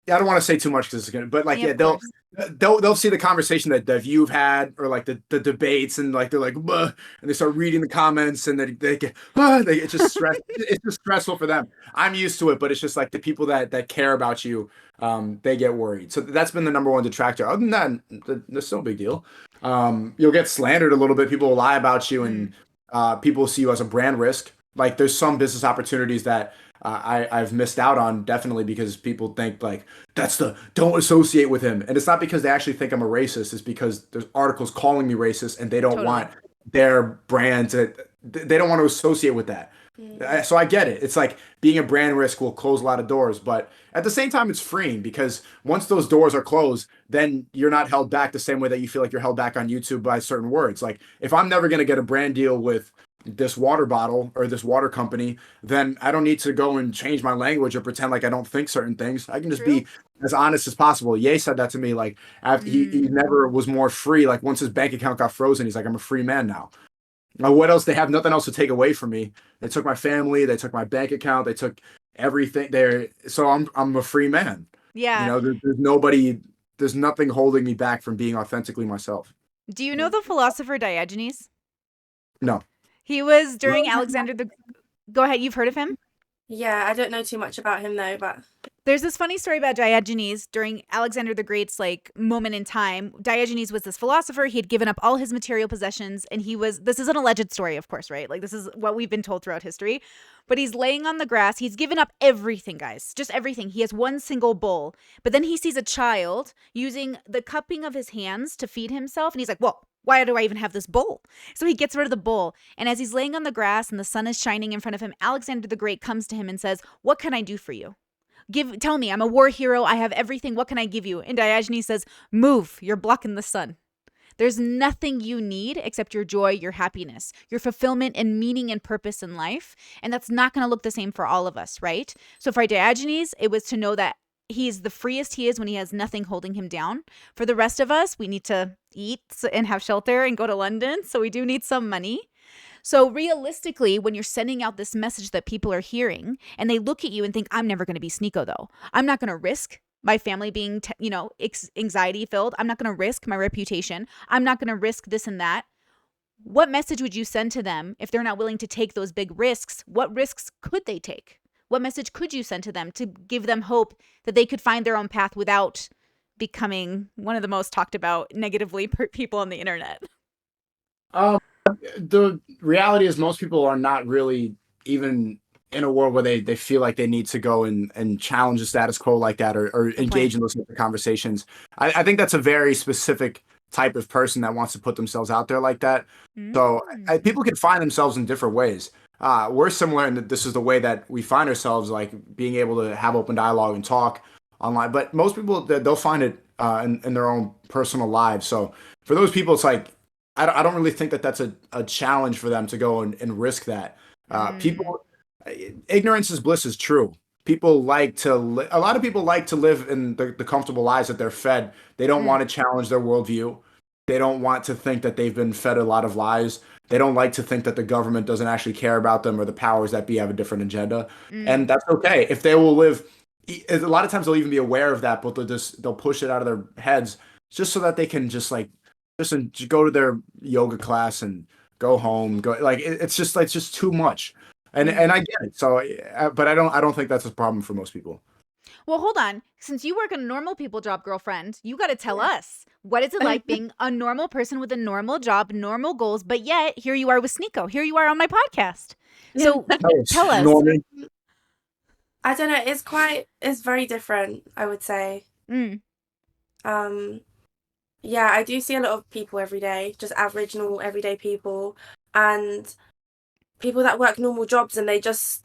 yeah, I don't want to say too much because it's gonna, but like, Yeah, yeah, of course. they'll see the conversation that you've had or like the debates and like they're like, "Buh," and they start reading the comments and they get, it's just stress. It's just stressful for them. I'm used to it, but it's just like the people that care about you, they get worried. So that's been the number one detractor. Other than that, that's no big deal. You'll get slandered a little bit. People will lie about you, Mm, and people will see you as a brand risk. Like there's some business opportunities that I've missed out on definitely because people think like that's the don't associate with him, and it's not because they actually think I'm a racist. It's because there's articles calling me racist, and they don't totally. want their brand to. They don't want to associate with that. Mm. So I get it. It's like being a brand risk will close a lot of doors, but at the same time, it's freeing because once those doors are closed, then you're not held back the same way that you feel like you're held back on YouTube by certain words. Like if I'm never going to get a brand deal with this water bottle or this water company, then I don't need to go and change my language or pretend like I don't think certain things. I can just True. be as honest as possible. Ye said that to me like after he Mm, never was more free. Like once his bank account got frozen, he's like, I'm a free man now. Now, what else? They have nothing else to take away from me. They took my family, they took my bank account, they took everything there. So I'm a free man. You yeah. know, there's nobody, there's nothing holding me back from being authentically myself. Do you know the philosopher Diogenes? No. He was during Alexander the, go ahead, you've heard of him? Yeah, I don't know too much about him though, but There's this funny story about Diogenes during Alexander the Great's like moment in time. Diogenes was this philosopher. He had given up all his material possessions, and he was, this is an alleged story, of course, right? Like this is what we've been told throughout history. But he's laying on the grass. He's given up everything, guys. Just everything. He has one single bowl. But then he sees a child using the cupping of his hands to feed himself, and he's like, "Well, why do I even have this bowl?" So he gets rid of the bowl. And as he's laying on the grass and the sun is shining in front of him, Alexander the Great comes to him and says, "What can I do for you? Tell me, I'm a war hero. I have everything. What can I give you?" And Diogenes says, "Move. You're blocking the sun. There's nothing you need except your joy, your happiness, your fulfillment and meaning and purpose in life. And that's not going to look the same for all of us, right?" So for Diogenes, it was to know that he's the freest he is when he has nothing holding him down. For the rest of us, we need to eat and have shelter and go to London. So we do need some money. So realistically, when you're sending out this message that people are hearing and they look at you and think, "I'm never going to be SNEAKO though. I'm not going to risk my family being, anxiety filled. I'm not going to risk my reputation. I'm not going to risk this and that." What message would you send to them if they're not willing to take those big risks? What risks could they take? What message could you send to them to give them hope that they could find their own path without becoming one of the most talked about negatively people on the internet? Um, the reality is most people are not really even in a world where they feel like they need to go and challenge the status quo like that or Good point. engage in those type of conversations. I think that's a very specific type of person that wants to put themselves out there like that. So Mm. people can find themselves in different ways. We're similar in that this is the way that we find ourselves, like being able to have open dialogue and talk online. But most people, they'll find it in their own personal lives. So for those people, it's like I don't really think that that's a challenge for them to go and risk that. Mm. People, ignorance is bliss is true. People like to a lot of people like to live in the comfortable lives that they're fed. They don't Mm. want to challenge their worldview. They don't want to think that they've been fed a lot of lies. They don't like to think that the government doesn't actually care about them or the powers that be have a different agenda. Mm. And that's okay. If they will live, a lot of times they'll even be aware of that, but they'll push it out of their heads just so that they can just go to their yoga class and go home. Go like it's just too much, and I get it. So, but I don't think that's a problem for most people. Well, hold on. Since you work a normal people job, girlfriend, you got to tell us, what is it like being a normal person with a normal job, normal goals, but yet here you are with SNEAKO. Here you are on my podcast. So tell us. Norman. I don't know. It's very different, I would say. Yeah, I do see a lot of people every day, just average, normal, everyday people, and people that work normal jobs, and they just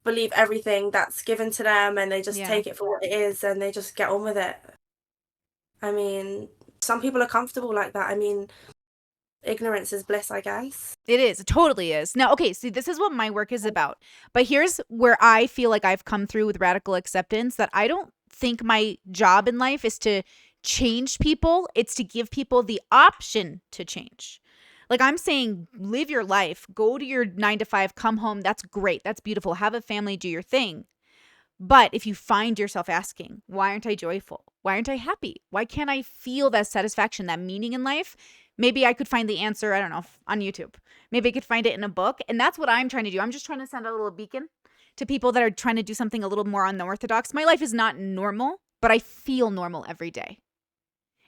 believe everything that's given to them, and they just take it for what it is, and they just get on with it. I mean, some people are comfortable like that. I mean, ignorance is bliss, I guess. It is. It totally is. Now, okay, see, this is what my work is about. But here's where I feel like I've come through with radical acceptance, that I don't think my job in life is to change people. It's to give people the option to change. Like, I'm saying, live your life, go to your 9 to 5, come home. That's great. That's beautiful. Have a family, do your thing. But if you find yourself asking, why aren't I joyful? Why aren't I happy? Why can't I feel that satisfaction, that meaning in life? Maybe I could find the answer, I don't know, on YouTube. Maybe I could find it in a book. And that's what I'm trying to do. I'm just trying to send a little beacon to people that are trying to do something a little more unorthodox. My life is not normal, but I feel normal every day.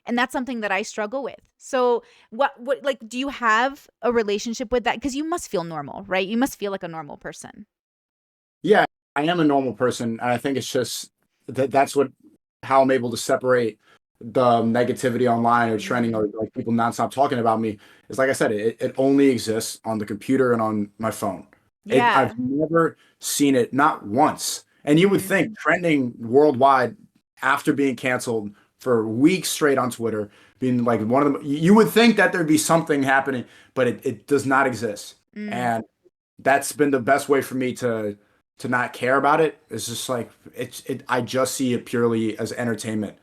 And that's something that I struggle with. So what like, do you have a relationship with that? Because you must feel normal, right? You must feel like a normal person. Yeah, I am a normal person, and I think it's just that's how I'm able to separate the negativity online or trending or like people nonstop talking about me. Is like I said, it only exists on the computer and on my phone. Yeah. I've never seen it, not once. And you would think trending worldwide after being canceled for weeks straight on Twitter, being like one of them, you would think that there'd be something happening, but it does not exist. And that's been the best way for me to not care about it. It's just like I just see it purely as entertainment.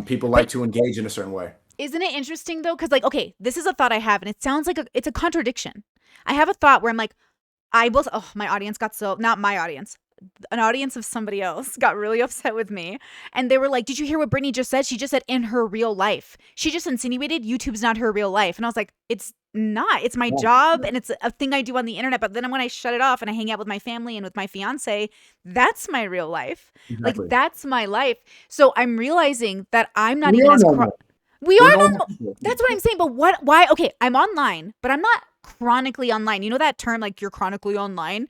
People like to engage in a certain way. Isn't it interesting though? Because like, okay, this is a thought I have, and it sounds like it's a contradiction. I have a thought where I'm like, my audience got not my audience, an audience of somebody else got really upset with me. And they were like, did you hear what Brittany just said? She just said in her real life. She just insinuated YouTube's not her real life. And I was like, it's not. It's my job, and it's a thing I do on the internet. But then when I shut it off and I hang out with my family and with my fiance, that's my real life. Exactly. Like, that's my life. So I'm realizing that I'm not We even are as normal. we We're are normal. normal. That's what I'm saying. But why? Okay, I'm online, but I'm not chronically online. You know that term, like, you're chronically online?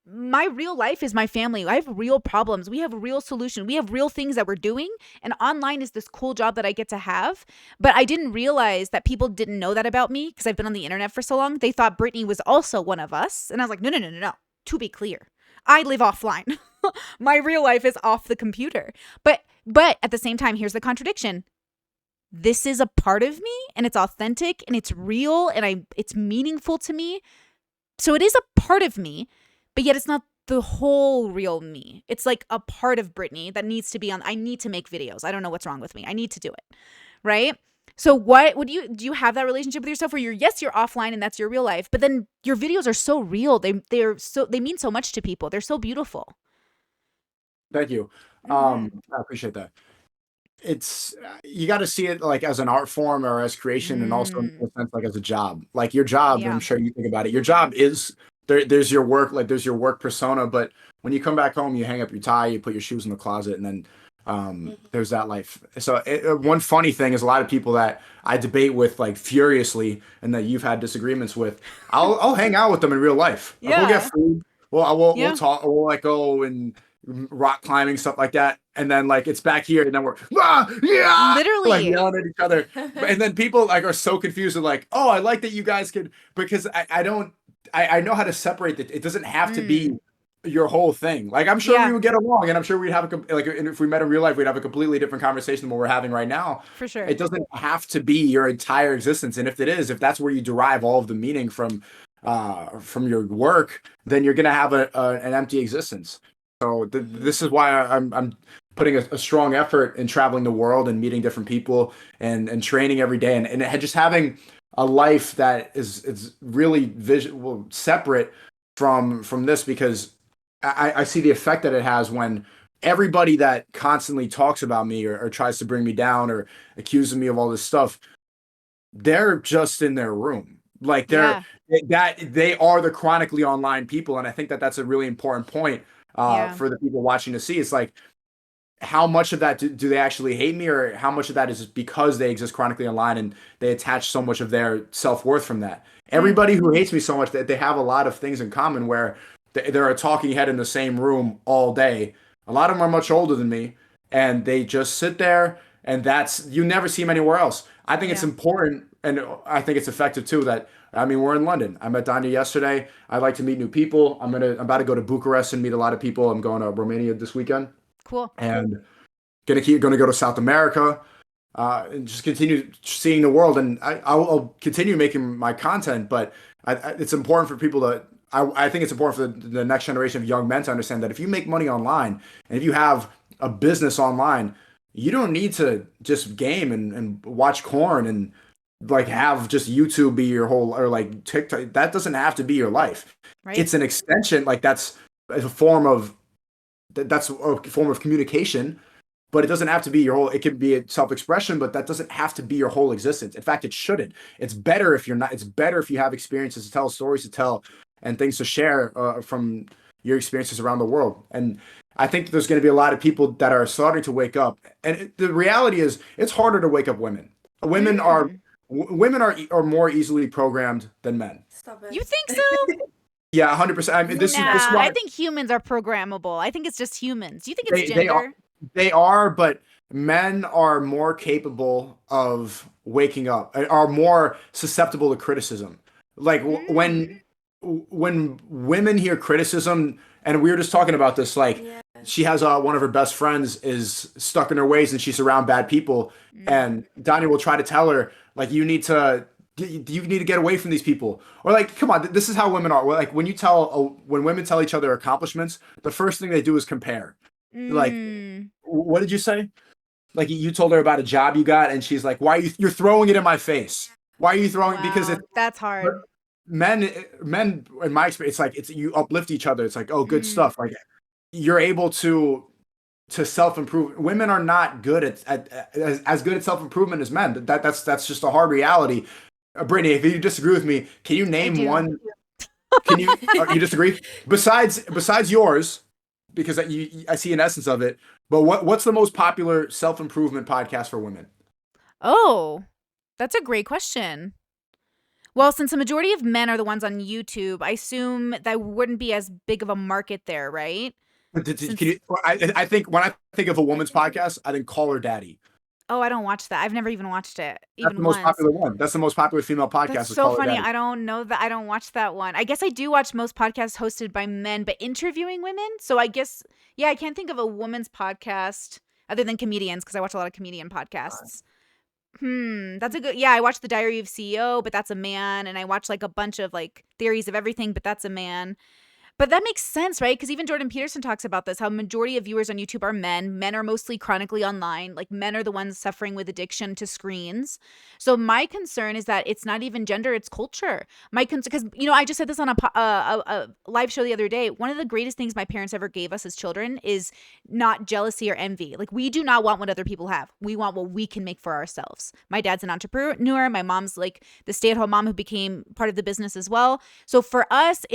My real life is my family. I have real problems. We have real solutions. We have real things that we're doing. And online is this cool job that I get to have. But I didn't realize that people didn't know that about me because I've been on the internet for so long. They thought Brittany was also one of us. And I was like, no. To be clear, I live offline. My real life is off the computer. But at the same time, here's the contradiction. This is a part of me, and it's authentic, and it's real, and it's meaningful to me. So it is a part of me, but yet it's not the whole real me. It's like a part of Brittany that needs to be on. I need to make videos. I don't know what's wrong with me. I need to do it. Right? So what would do you have that relationship with yourself where you're offline and that's your real life, but then your videos are so real. They mean so much to people. They're so beautiful. Thank you. I appreciate that. It's you got to see it like as an art form or as creation, and also in a sense like as a job. Like your job, Yeah. I'm sure you think about it. Your job is there's your work, like there's your work persona, but when you come back home, you hang up your tie, you put your shoes in the closet, and then there's that life. So one funny thing is a lot of people that I debate with like furiously, and that you've had disagreements with, I'll hang out with them in real life. Like, we'll get food. We'll talk. We'll like go and rock climbing, stuff like that, and then like it's back here, and then we're Literally like yelling at each other, and then people like are so confused and like, oh, I like that you guys could, because I know how to separate it. It doesn't have to be your whole thing. Like I'm sure we would get along, and I'm sure we'd have and if we met in real life, we'd have a completely different conversation than what we're having right now. For sure. It doesn't have to be your entire existence, and if if that's where you derive all of the meaning from your work, then you're gonna have an empty existence. So this is why I'm putting a strong effort in traveling the world and meeting different people and training every day, and just having a life that is really separate from this, because I see the effect that it has when everybody that constantly talks about me or tries to bring me down or accuses me of all this stuff, they're just in their room. Like Yeah. they are the chronically online people. And I think that that's a really important point Yeah. for the people watching to see. It's like, how much of that do they actually hate me, or how much of that is because they exist chronically online and they attach so much of their self-worth from that? Everybody who hates me so much, that they have a lot of things in common, where they're a talking head in the same room all day. A lot of them are much older than me, and they just sit there, and that's, you never see them anywhere else. I think it's Yeah. important, and I think it's effective too, that, I mean, we're in London. I met Danya yesterday. I like to meet new people. I'm about to go to Bucharest and meet a lot of people. I'm going to Romania this weekend, Cool. and gonna go to South America, and just continue seeing the world. And I'll continue making my content, but it's important for people to. I think it's important for the next generation of young men to understand that if you make money online and if you have a business online, you don't need to just game and watch porn and like have just YouTube be your whole, or like TikTok. That doesn't have to be your life. Right. It's an extension. Like that's a form of that's a form of communication, but it doesn't have to be your whole. It can be a self-expression, but that doesn't have to be your whole existence. In fact, it shouldn't. It's better if you're not. It's better if you have experiences to tell, stories to tell, and things to share from your experiences around the world. And I think there's going to be a lot of people that are starting to wake up. And the reality is, it's harder to wake up women. Women are are more easily programmed than men. Stubborn. You think so? Yeah, 100%. I mean, this Nah, is why I think humans are programmable. I think it's just humans. Do you think it's they are. gender? They are, but men are more capable of waking up, are more susceptible to criticism. Like when women hear criticism, and we were just talking about this, like Yeah. she has one of her best friends is stuck in her ways and she's around bad people, and Donnie will try to tell her, like, you need to get away from these people, or like, come on, this is how women are. Like when women tell each other accomplishments, the first thing they do is compare. Like, what did you say? Like, you told her about a job you got, and she's like, "Why you're throwing it in my face? Why are you throwing?" Because Wow, that's hard. men, in my experience, it's like, it's, you uplift each other. It's like, oh, good stuff. Like, you're able to self improve. Women are not good at as good at self improvement as men. That's just a hard reality. Brittany, if you disagree with me, can you name one? Can you you disagree? Besides yours, because I see an essence of it. But what's the most popular self improvement podcast for women? Oh, that's a great question. Well, since the majority of men are the ones on YouTube, I assume that wouldn't be as big of a market there, right? Can Since you, I think when I think of a woman's podcast, I think Call Her Daddy. Oh, I don't watch that. I've never even watched it, That's the even most once. popular one. That's the most popular female That's podcast, is so Call Her funny. Daddy. I don't know that. I don't watch that one. I guess I do watch most podcasts hosted by men, but interviewing women. So I guess, yeah, I can't think of a woman's podcast other than comedians because I watch a lot of comedian podcasts. That's a good. Yeah, I watch The Diary of CEO, but that's a man, and I watch like a bunch of like Theories of Everything, but that's a man. But that makes sense, right? Because even Jordan Peterson talks about this, how majority of viewers on YouTube are men. Men are mostly chronically online. Like, men are the ones suffering with addiction to screens. So my concern is that it's not even gender, it's culture. My concern, because, I just said this on a live show the other day. One of the greatest things my parents ever gave us as children is not jealousy or envy. Like, we do not want what other people have. We want what we can make for ourselves. My dad's an entrepreneur. My mom's like the stay-at-home mom who became part of the business as well. So for us,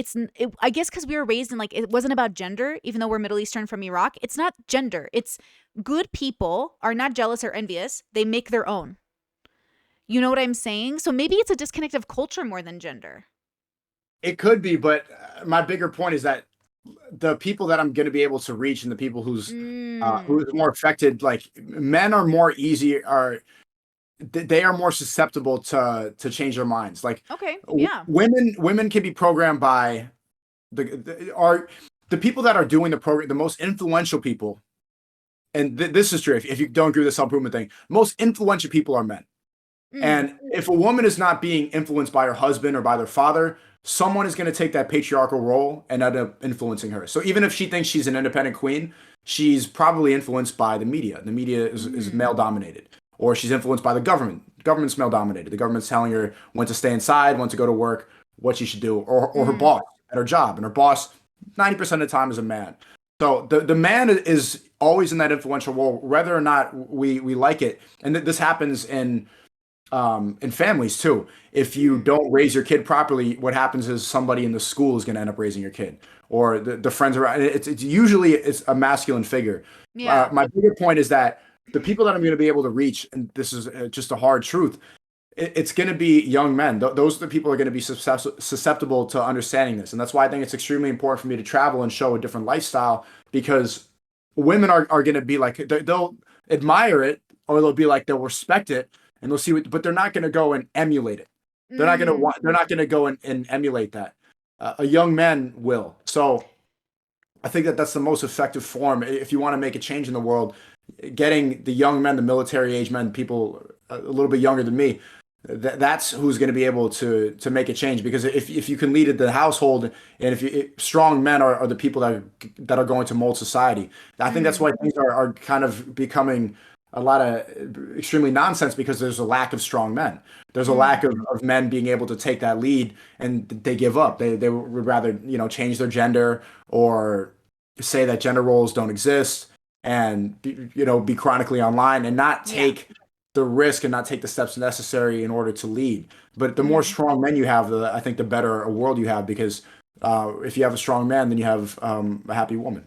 I guess because we were raised in, like, it wasn't about gender, even though we're Middle Eastern from Iraq. It's not gender. It's good people are not jealous or envious. They make their own. You know what I'm saying? So maybe it's a disconnect of culture more than gender. It could be, but my bigger point is that the people that I'm going to be able to reach, and the people who's more affected, like, men are more easy, they are more susceptible to change their minds. Like, Okay, yeah. Women can be programmed by the people that are doing the program, the most influential people. And this is true. If you don't agree with the self-improvement thing, most influential people are men. And if a woman is not being influenced by her husband or by their father, someone is going to take that patriarchal role and end up influencing her. So even if she thinks she's an independent queen, she's probably influenced by the media. The media is male dominated. Or she's influenced by the government. The government's male dominated. The government's telling her when to stay inside, when to go to work, what she should do, or her boss at her job. And her boss, 90% of the time, is a man. So the man is always in that influential role, whether or not we like it. And this happens in families too. If you Mm, don't raise your kid properly, what happens is somebody in the school is going to end up raising your kid, or the friends around. It's usually it's a masculine figure. yeah. My bigger point is that the people that I'm going to be able to reach, and this is just a hard truth, it's going to be young men. Those are the people who are going to be susceptible to understanding this, and that's why I think it's extremely important for me to travel and show a different lifestyle because women are going to be like they'll admire it or they'll be like they'll respect it and they'll see what, but they're not going to go and emulate it. Mm. They're not going to go and emulate that. A young man will. So I think that that's the most effective form if you want to make a change in the world. Getting the young men, the military age men, people a little bit younger than me, that's who's going to be able to make a change. Because if you can lead the household, and strong men are the people that are going to mold society. I think that's Mm. why things are kind of becoming a lot of extremely nonsense because there's a lack of strong men. There's a Mm. lack of men being able to take that lead, and they give up. They would rather change their gender or say that gender roles don't exist and be chronically online and not Yeah. take the risk and not take the steps necessary in order to lead. But the more Mm. strong men you have, I think the better a world you have because if you have a strong man, then you have a happy woman.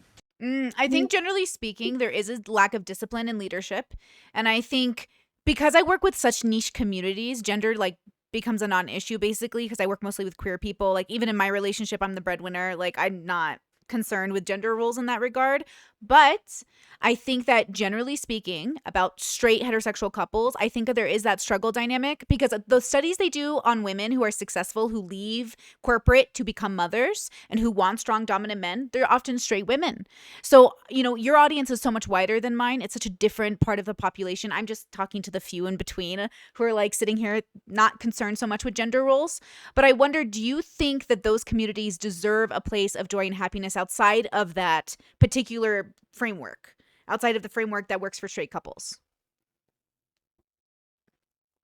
I think generally speaking, there is a lack of discipline in leadership. And I think because I work with such niche communities, gender like becomes a non-issue basically because I work mostly with queer people. Like even in my relationship, I'm the breadwinner. Like I'm not concerned with gender roles in that regard. But I think that generally speaking about straight heterosexual couples, I think that there is that struggle dynamic because the studies they do on women who are successful, who leave corporate to become mothers and who want strong dominant men, they're often straight women. So, your audience is so much wider than mine. It's such a different part of the population. I'm just talking to the few in between who are like sitting here not concerned so much with gender roles. But I wonder, do you think that those communities deserve a place of joy and happiness outside of that particular framework, outside of the framework that works for straight couples?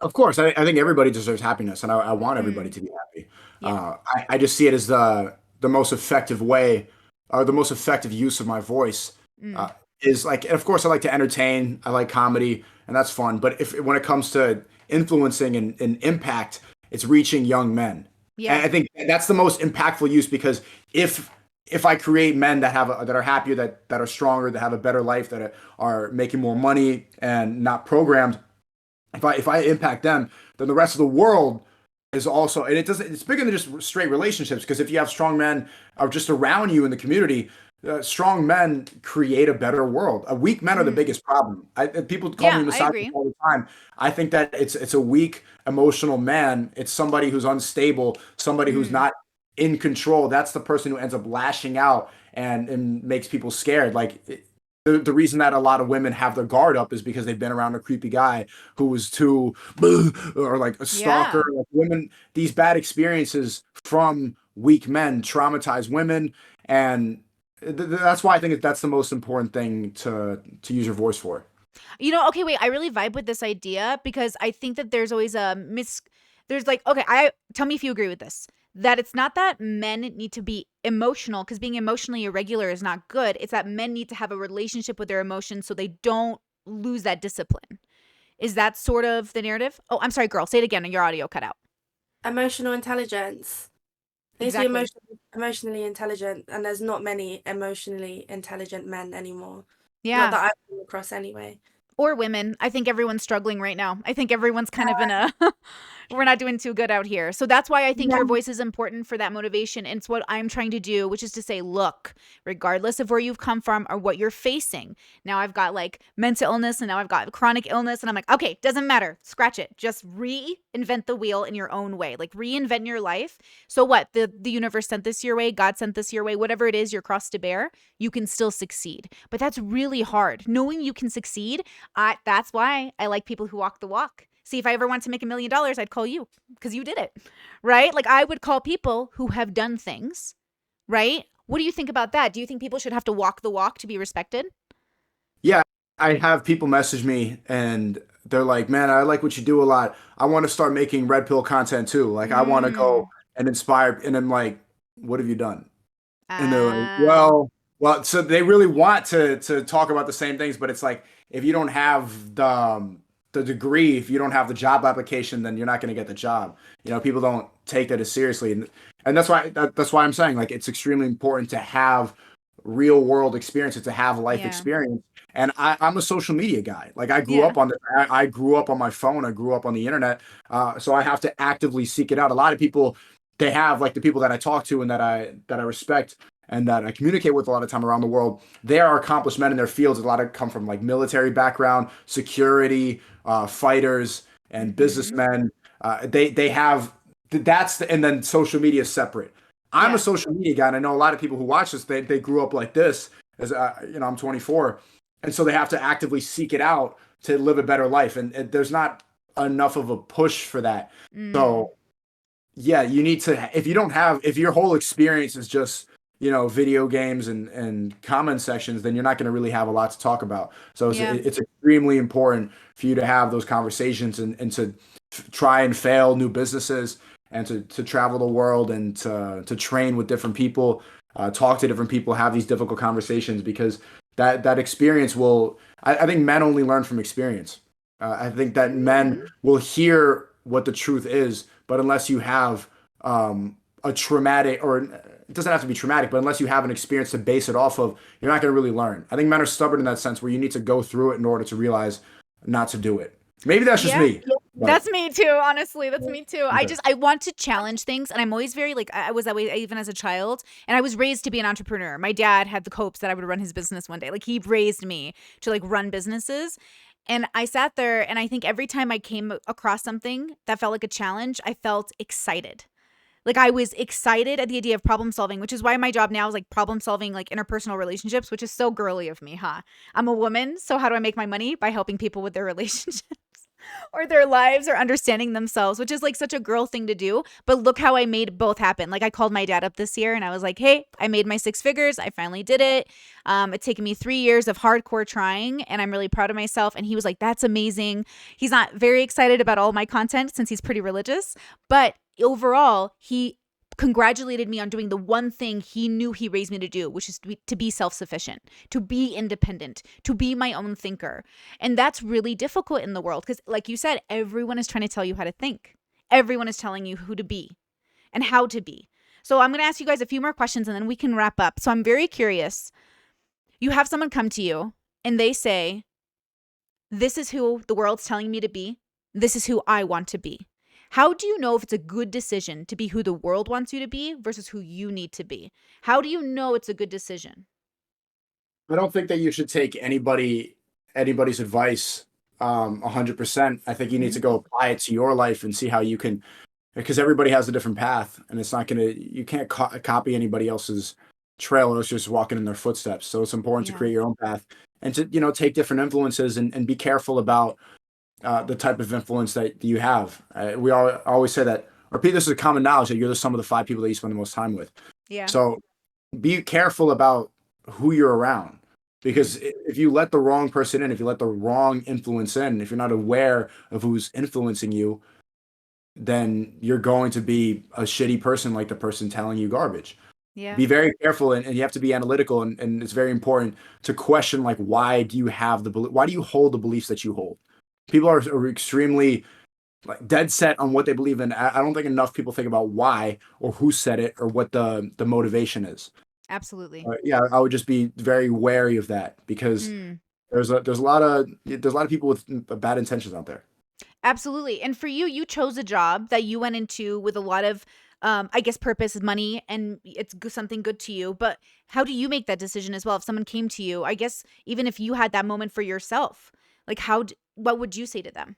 Of course, I think everybody deserves happiness, and I want everybody Mm, to be happy. yeah. I just see it as the most effective way, or the most effective use of my voice. Mm, Uh, is like, and of course, I like to entertain. I like comedy, and that's fun. But if when it comes to influencing and impact, it's reaching young men. And yeah. I think that's the most impactful use because if if I create men that are happier, that are stronger, that have a better life, that are making more money and not programmed, if I impact them, then the rest of the world is also, and it's bigger than just straight relationships because if you have strong men are just around you in the community, strong men create a better world. Weak men are the Mm, biggest problem. People call me yeah, I misogynist agree. all the time. I think that it's a weak emotional man. It's somebody who's unstable, somebody who's Mm, not in control. That's the person who ends up lashing out and makes people scared. Like the reason that a lot of women have their guard up is because they've been around a creepy guy who was too or like a stalker. yeah. Like women, these bad experiences from weak men traumatize women, and that's why I think that's the most important thing to use your voice for. Okay, wait, I really vibe with this idea because I think that there's always there's like, okay, I tell me if you agree with this. That it's not that men need to be emotional because being emotionally irregular is not good. It's that men need to have a relationship with their emotions so they don't lose that discipline. Is that sort of the narrative? Oh, I'm sorry, girl. Say it again. Your audio cut out. Emotional intelligence. They need to be Exactly. emotionally intelligent, and there's not many emotionally intelligent men anymore. Not Yeah. that I've come across anyway. Or women. I think everyone's struggling right now. I think everyone's kind of in a we're not doing too good out here. So that's why I think Yeah. your voice is important for that motivation. And it's what I'm trying to do, which is to say, look, regardless of where you've come from or what you're facing, now I've got like mental illness and now I've got chronic illness. And I'm like, okay, doesn't matter. Scratch it. Just reinvent the wheel in your own way. Like reinvent your life. So what? The universe sent this your way, God sent this your way, whatever it is, your cross to bear, you can still succeed. But that's really hard. Knowing you can succeed, that's why I like people who walk the walk. See, if I ever want to make $1 million, I'd call you because you did it, right? Like I would call people who have done things, right? What do you think about that? Do you think people should have to walk the walk to be respected? Yeah, I have people message me and they're like, "Man, I like what you do a lot. I want to start making red pill content too. Like I want to go Mm. and inspire." And I'm like, "What have you done?" And they're like, Ah. "Well." Well, so they really want to talk about the same things, but it's like if you don't have the degree, if you don't have the job application, then you're not going to get the job. People don't take that as seriously, and that's why I'm saying like it's extremely important to have real world experiences, to have life Yeah. experience. And I'm a social media guy. Like I grew Yeah. up on I grew up on my phone. I grew up on the internet. So I have to actively seek it out. A lot of people, they have like the people that I talk to and that I respect and that I communicate with a lot of time around the world. They are accomplished men in their fields. A lot of come from like military background, security, fighters, and Mm-hmm. businessmen. They have and then social media is separate. I'm a Yeah. social media guy, and I know a lot of people who watch this. They grew up like this. As I'm 24, and so they have to actively seek it out to live a better life. And there's not enough of a push for that. Mm. So yeah, you need to. If your whole experience is just video games and comment sections, then you're not going to really have a lot to talk about. So Yeah. it's extremely important for you to have those conversations and to try and fail new businesses and to travel the world and to train with different people, talk to different people, have these difficult conversations because that experience will. I think men only learn from experience. I think that men Mm. will hear what the truth is, but unless you have a traumatic, or it doesn't have to be traumatic, but unless you have an experience to base it off of, you're not going to really learn. I think men are stubborn in that sense where you need to go through it in order to realize not to do it. Maybe that's just Yeah. me, but That's me too, honestly. That's me too. okay. I want to challenge things, and I'm always very like I was that way even as a child, and I was raised to be an entrepreneur. My dad had the hopes that I would run his business one day. Like he raised me to like run businesses. And I sat there and I think every time I came across something that felt like a challenge, I felt excited. Like I was excited at the idea of problem solving, which is why my job now is like problem solving like interpersonal relationships, which is so girly of me, huh? I'm a woman, so how do I make my money? By helping people with their relationships or their lives or understanding themselves, which is like such a girl thing to do. But look how I made both happen. Like I called my dad up this year and I was like, hey, I made my 6 figures. I finally did it. It's taken me 3 years of hardcore trying and I'm really proud of myself. And he was like, that's amazing. He's not very excited about all my content since he's pretty religious, but overall, he congratulated me on doing the one thing he knew he raised me to do, which is to be self-sufficient, to be independent, to be my own thinker. And that's really difficult in the world because like you said, everyone is trying to tell you how to think. Everyone is telling you who to be and how to be. So I'm going to ask you guys a few more questions and then we can wrap up. So I'm very curious. You have someone come to you and they say, this is who the world's telling me to be. This is who I want to be. How do you know if it's a good decision to be who the world wants you to be versus who you need to be? How do you know it's a good decision? I don't think that you should take anybody's advice 100%. I think you need Mm-hmm. to go apply it to your life and see how you can, because everybody has a different path, and it's not gonna you can't copy anybody else's trail, or it's just walking in their footsteps. So it's important to Yeah. create your own path and to take different influences and be careful about the type of influence that you have. We always say that, or this is a common knowledge that you're the sum of the 5 people that you spend the most time with. Yeah. So be careful about who you're around because if you let the wrong person in, if you let the wrong influence in, if you're not aware of who's influencing you, then you're going to be a shitty person like the person telling you garbage. Yeah. Be very careful and you have to be analytical and it's very important to question like why do you hold the beliefs that you hold. People are extremely like dead set on what they believe in. I don't think enough people think about why or who said it or what the motivation is. Absolutely. Yeah, I would just be very wary of that because Mm. there's a lot of people with bad intentions out there. Absolutely. And for you, you chose a job that you went into with a lot of, I guess, purpose, money, and it's something good to you. But how do you make that decision as well? If someone came to you, I guess, even if you had that moment for yourself, like what would you say to them?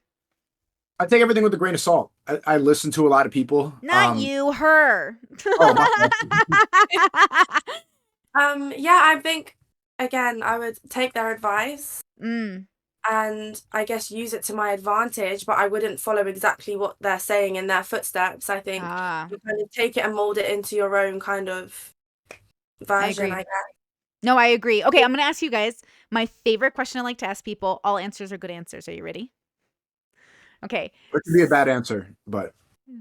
I take everything with a grain of salt. I listen to a lot of people. Not you, her. Oh my God. Yeah, I think again, I would take their advice Mm. and I guess use it to my advantage, but I wouldn't follow exactly what they're saying in their footsteps. I think Ah, you kind of take it and mold it into your own kind of I version, agree. I guess. No, I agree. Okay, I'm going to ask you guys my favorite question I like to ask people. All answers are good answers. Are you ready? Okay. It could be a bad answer, but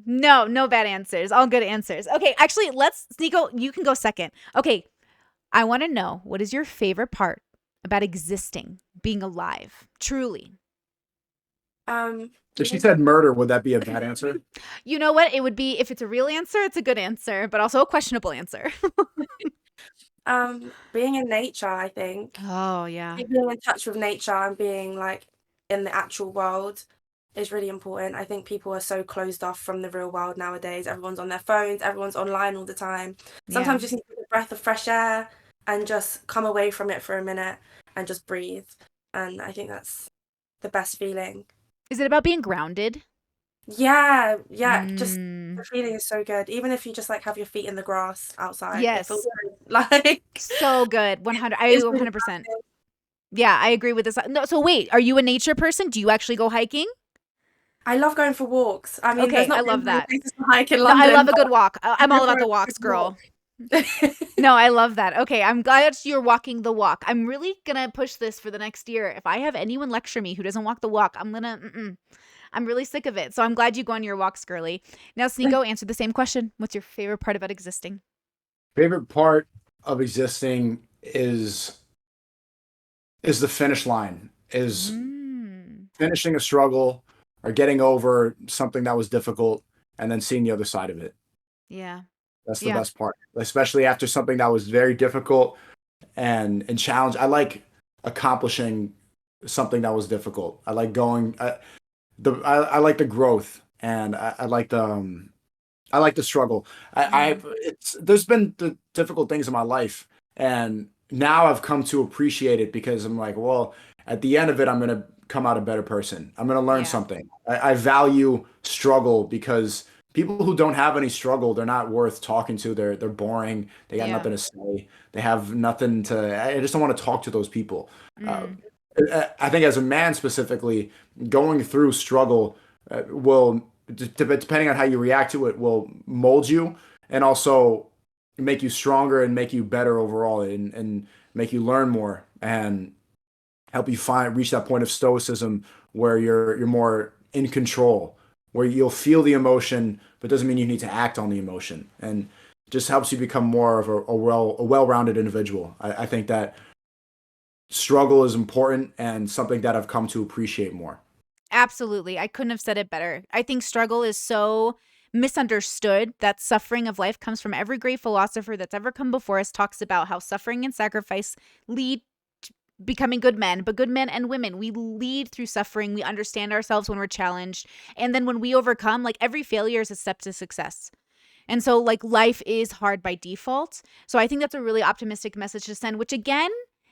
No, no bad answers. All good answers. Okay, actually, let's Sneeko, you can go second. Okay. I want to know, what is your favorite part about existing, being alive, truly? If she said murder, would that be a bad answer? You know what? It would be, if it's a real answer, it's a good answer, but also a questionable answer. Being in nature, I think. Oh, yeah. Being in touch with nature and being like in the actual world is really important. I think people are so closed off from the real world nowadays. Everyone's on their phones, everyone's online all the time. Yeah. Sometimes you just need to take a breath of fresh air and just come away from it for a minute and just breathe. And I think that's the best feeling. Is it about being grounded? Yeah, just Mm, the feeling is so good. Even if you just like have your feet in the grass outside, it feels yes. good. Like So good. 100. I it's really 100%. grounding. Yeah, I agree with this. No, so wait, are you a nature person? Do you actually go hiking? I love going for walks. I mean, there's Okay, I not really love many that. places to hike in No, I London, love a but good walk. I'm all about the everywhere is walks, a good walk. girl. No, I love that. Okay, I'm glad you're walking the walk. I'm really gonna push this for the next year. If I have anyone lecture me who doesn't walk the walk, I'm really sick of it. So I'm glad you go on your walks, girly. Now, SNEAKO, answer the same question. What's your favorite part about existing? Favorite part of existing is the finish line, is Mm, finishing a struggle or getting over something that was difficult and then seeing the other side of it. yeah, That's the yeah, best part, especially after something that was very difficult and challenge. I like accomplishing something that was difficult. I like going. I like the growth, and I like the struggle. yeah, It's there's been the difficult things in my life, and now I've come to appreciate it because I'm like, well, at the end of it, I'm gonna come out a better person. I'm gonna learn yeah, something. I value struggle because people who don't have any struggle, they're not worth talking to. They're boring. They got yeah. nothing to say. They have nothing to. I just don't want to talk to those people. Uh, Mm, I think as a man specifically, going through struggle will, depending on how you react to it, will mold you and also make you stronger and make you better overall and make you learn more and help you reach that point of stoicism where you're more in control, where you'll feel the emotion, but doesn't mean you need to act on the emotion, and just helps you become more of a well-rounded individual. I think that struggle is important and something that I've come to appreciate more. absolutely. I couldn't have said it better. I think struggle is so misunderstood. That suffering of life comes from every great philosopher that's ever come before us, talks about how suffering and sacrifice lead becoming good men, but good men and women, we lead through suffering. We understand ourselves when we're challenged. And then when we overcome, like every failure is a step to success. And so, like, life is hard by default. So I think that's a really optimistic message to send, which again,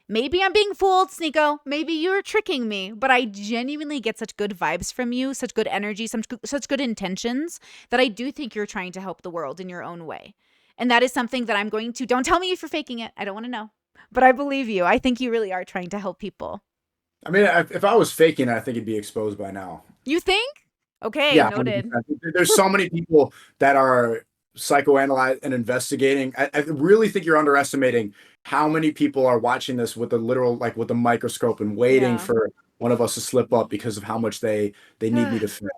maybe I'm being fooled, SNEAKO. Maybe you're tricking me, but I genuinely get such good vibes from you, such good energy, such good intentions that I do think you're trying to help the world in your own way. And that is something that I'm going to, don't tell me if you're faking it. I don't want to know. But I believe you. I think you really are trying to help people. I mean, if I was faking it, I think it'd be exposed by now. You think? Okay, Yeah, noted. 100%. There's so many people that are psychoanalyzing and investigating. I really think you're underestimating how many people are watching this with a literal, like with a microscope and waiting Yeah. for one of us to slip up because of how much they need me to fail.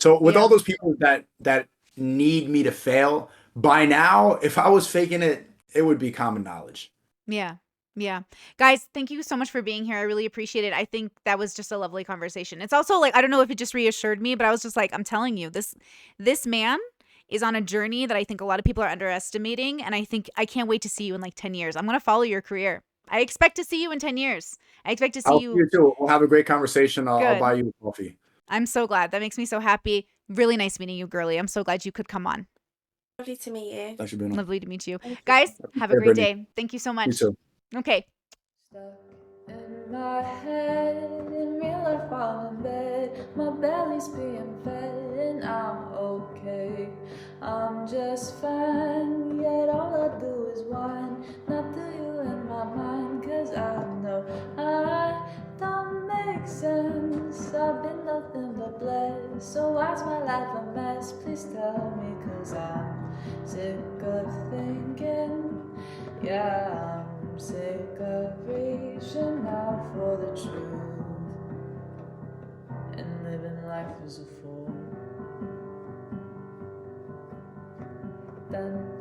So with all Yeah. those people that need me to fail, by now, if I was faking it, it would be common knowledge. Yeah. Yeah. Guys, thank you so much for being here. I really appreciate it. I think that was just a lovely conversation. It's also like, I don't know if it just reassured me, but I was just like, I'm telling you, this man is on a journey that I think a lot of people are underestimating, and I think I can't wait to see you in like 10 years. I'm going to follow your career. I expect to see you in 10 years. I expect to see I'll see you you too. We'll have a great conversation. I'll good. buy you a coffee. I'm so glad. That makes me so happy. Really nice meeting you, girly. I'm so glad you could come on. Lovely to meet you. Thanks for being on. Lovely to meet you. Thank you. Guys, have a Hey, great Brittany. day. Thank you so You much. too. Okay. Stuck in my head, in real life I'm in bed, my belly's being fed and I'm okay, I'm just fine, yet all I do is whine, not to you in my mind, cause I know I don't make sense, I've been nothing but blessed, so why's my life a mess, please tell me, cause I'm sick of thinking, yeah, I'm sick of reaching out for the truth and living life as a fool. Dun,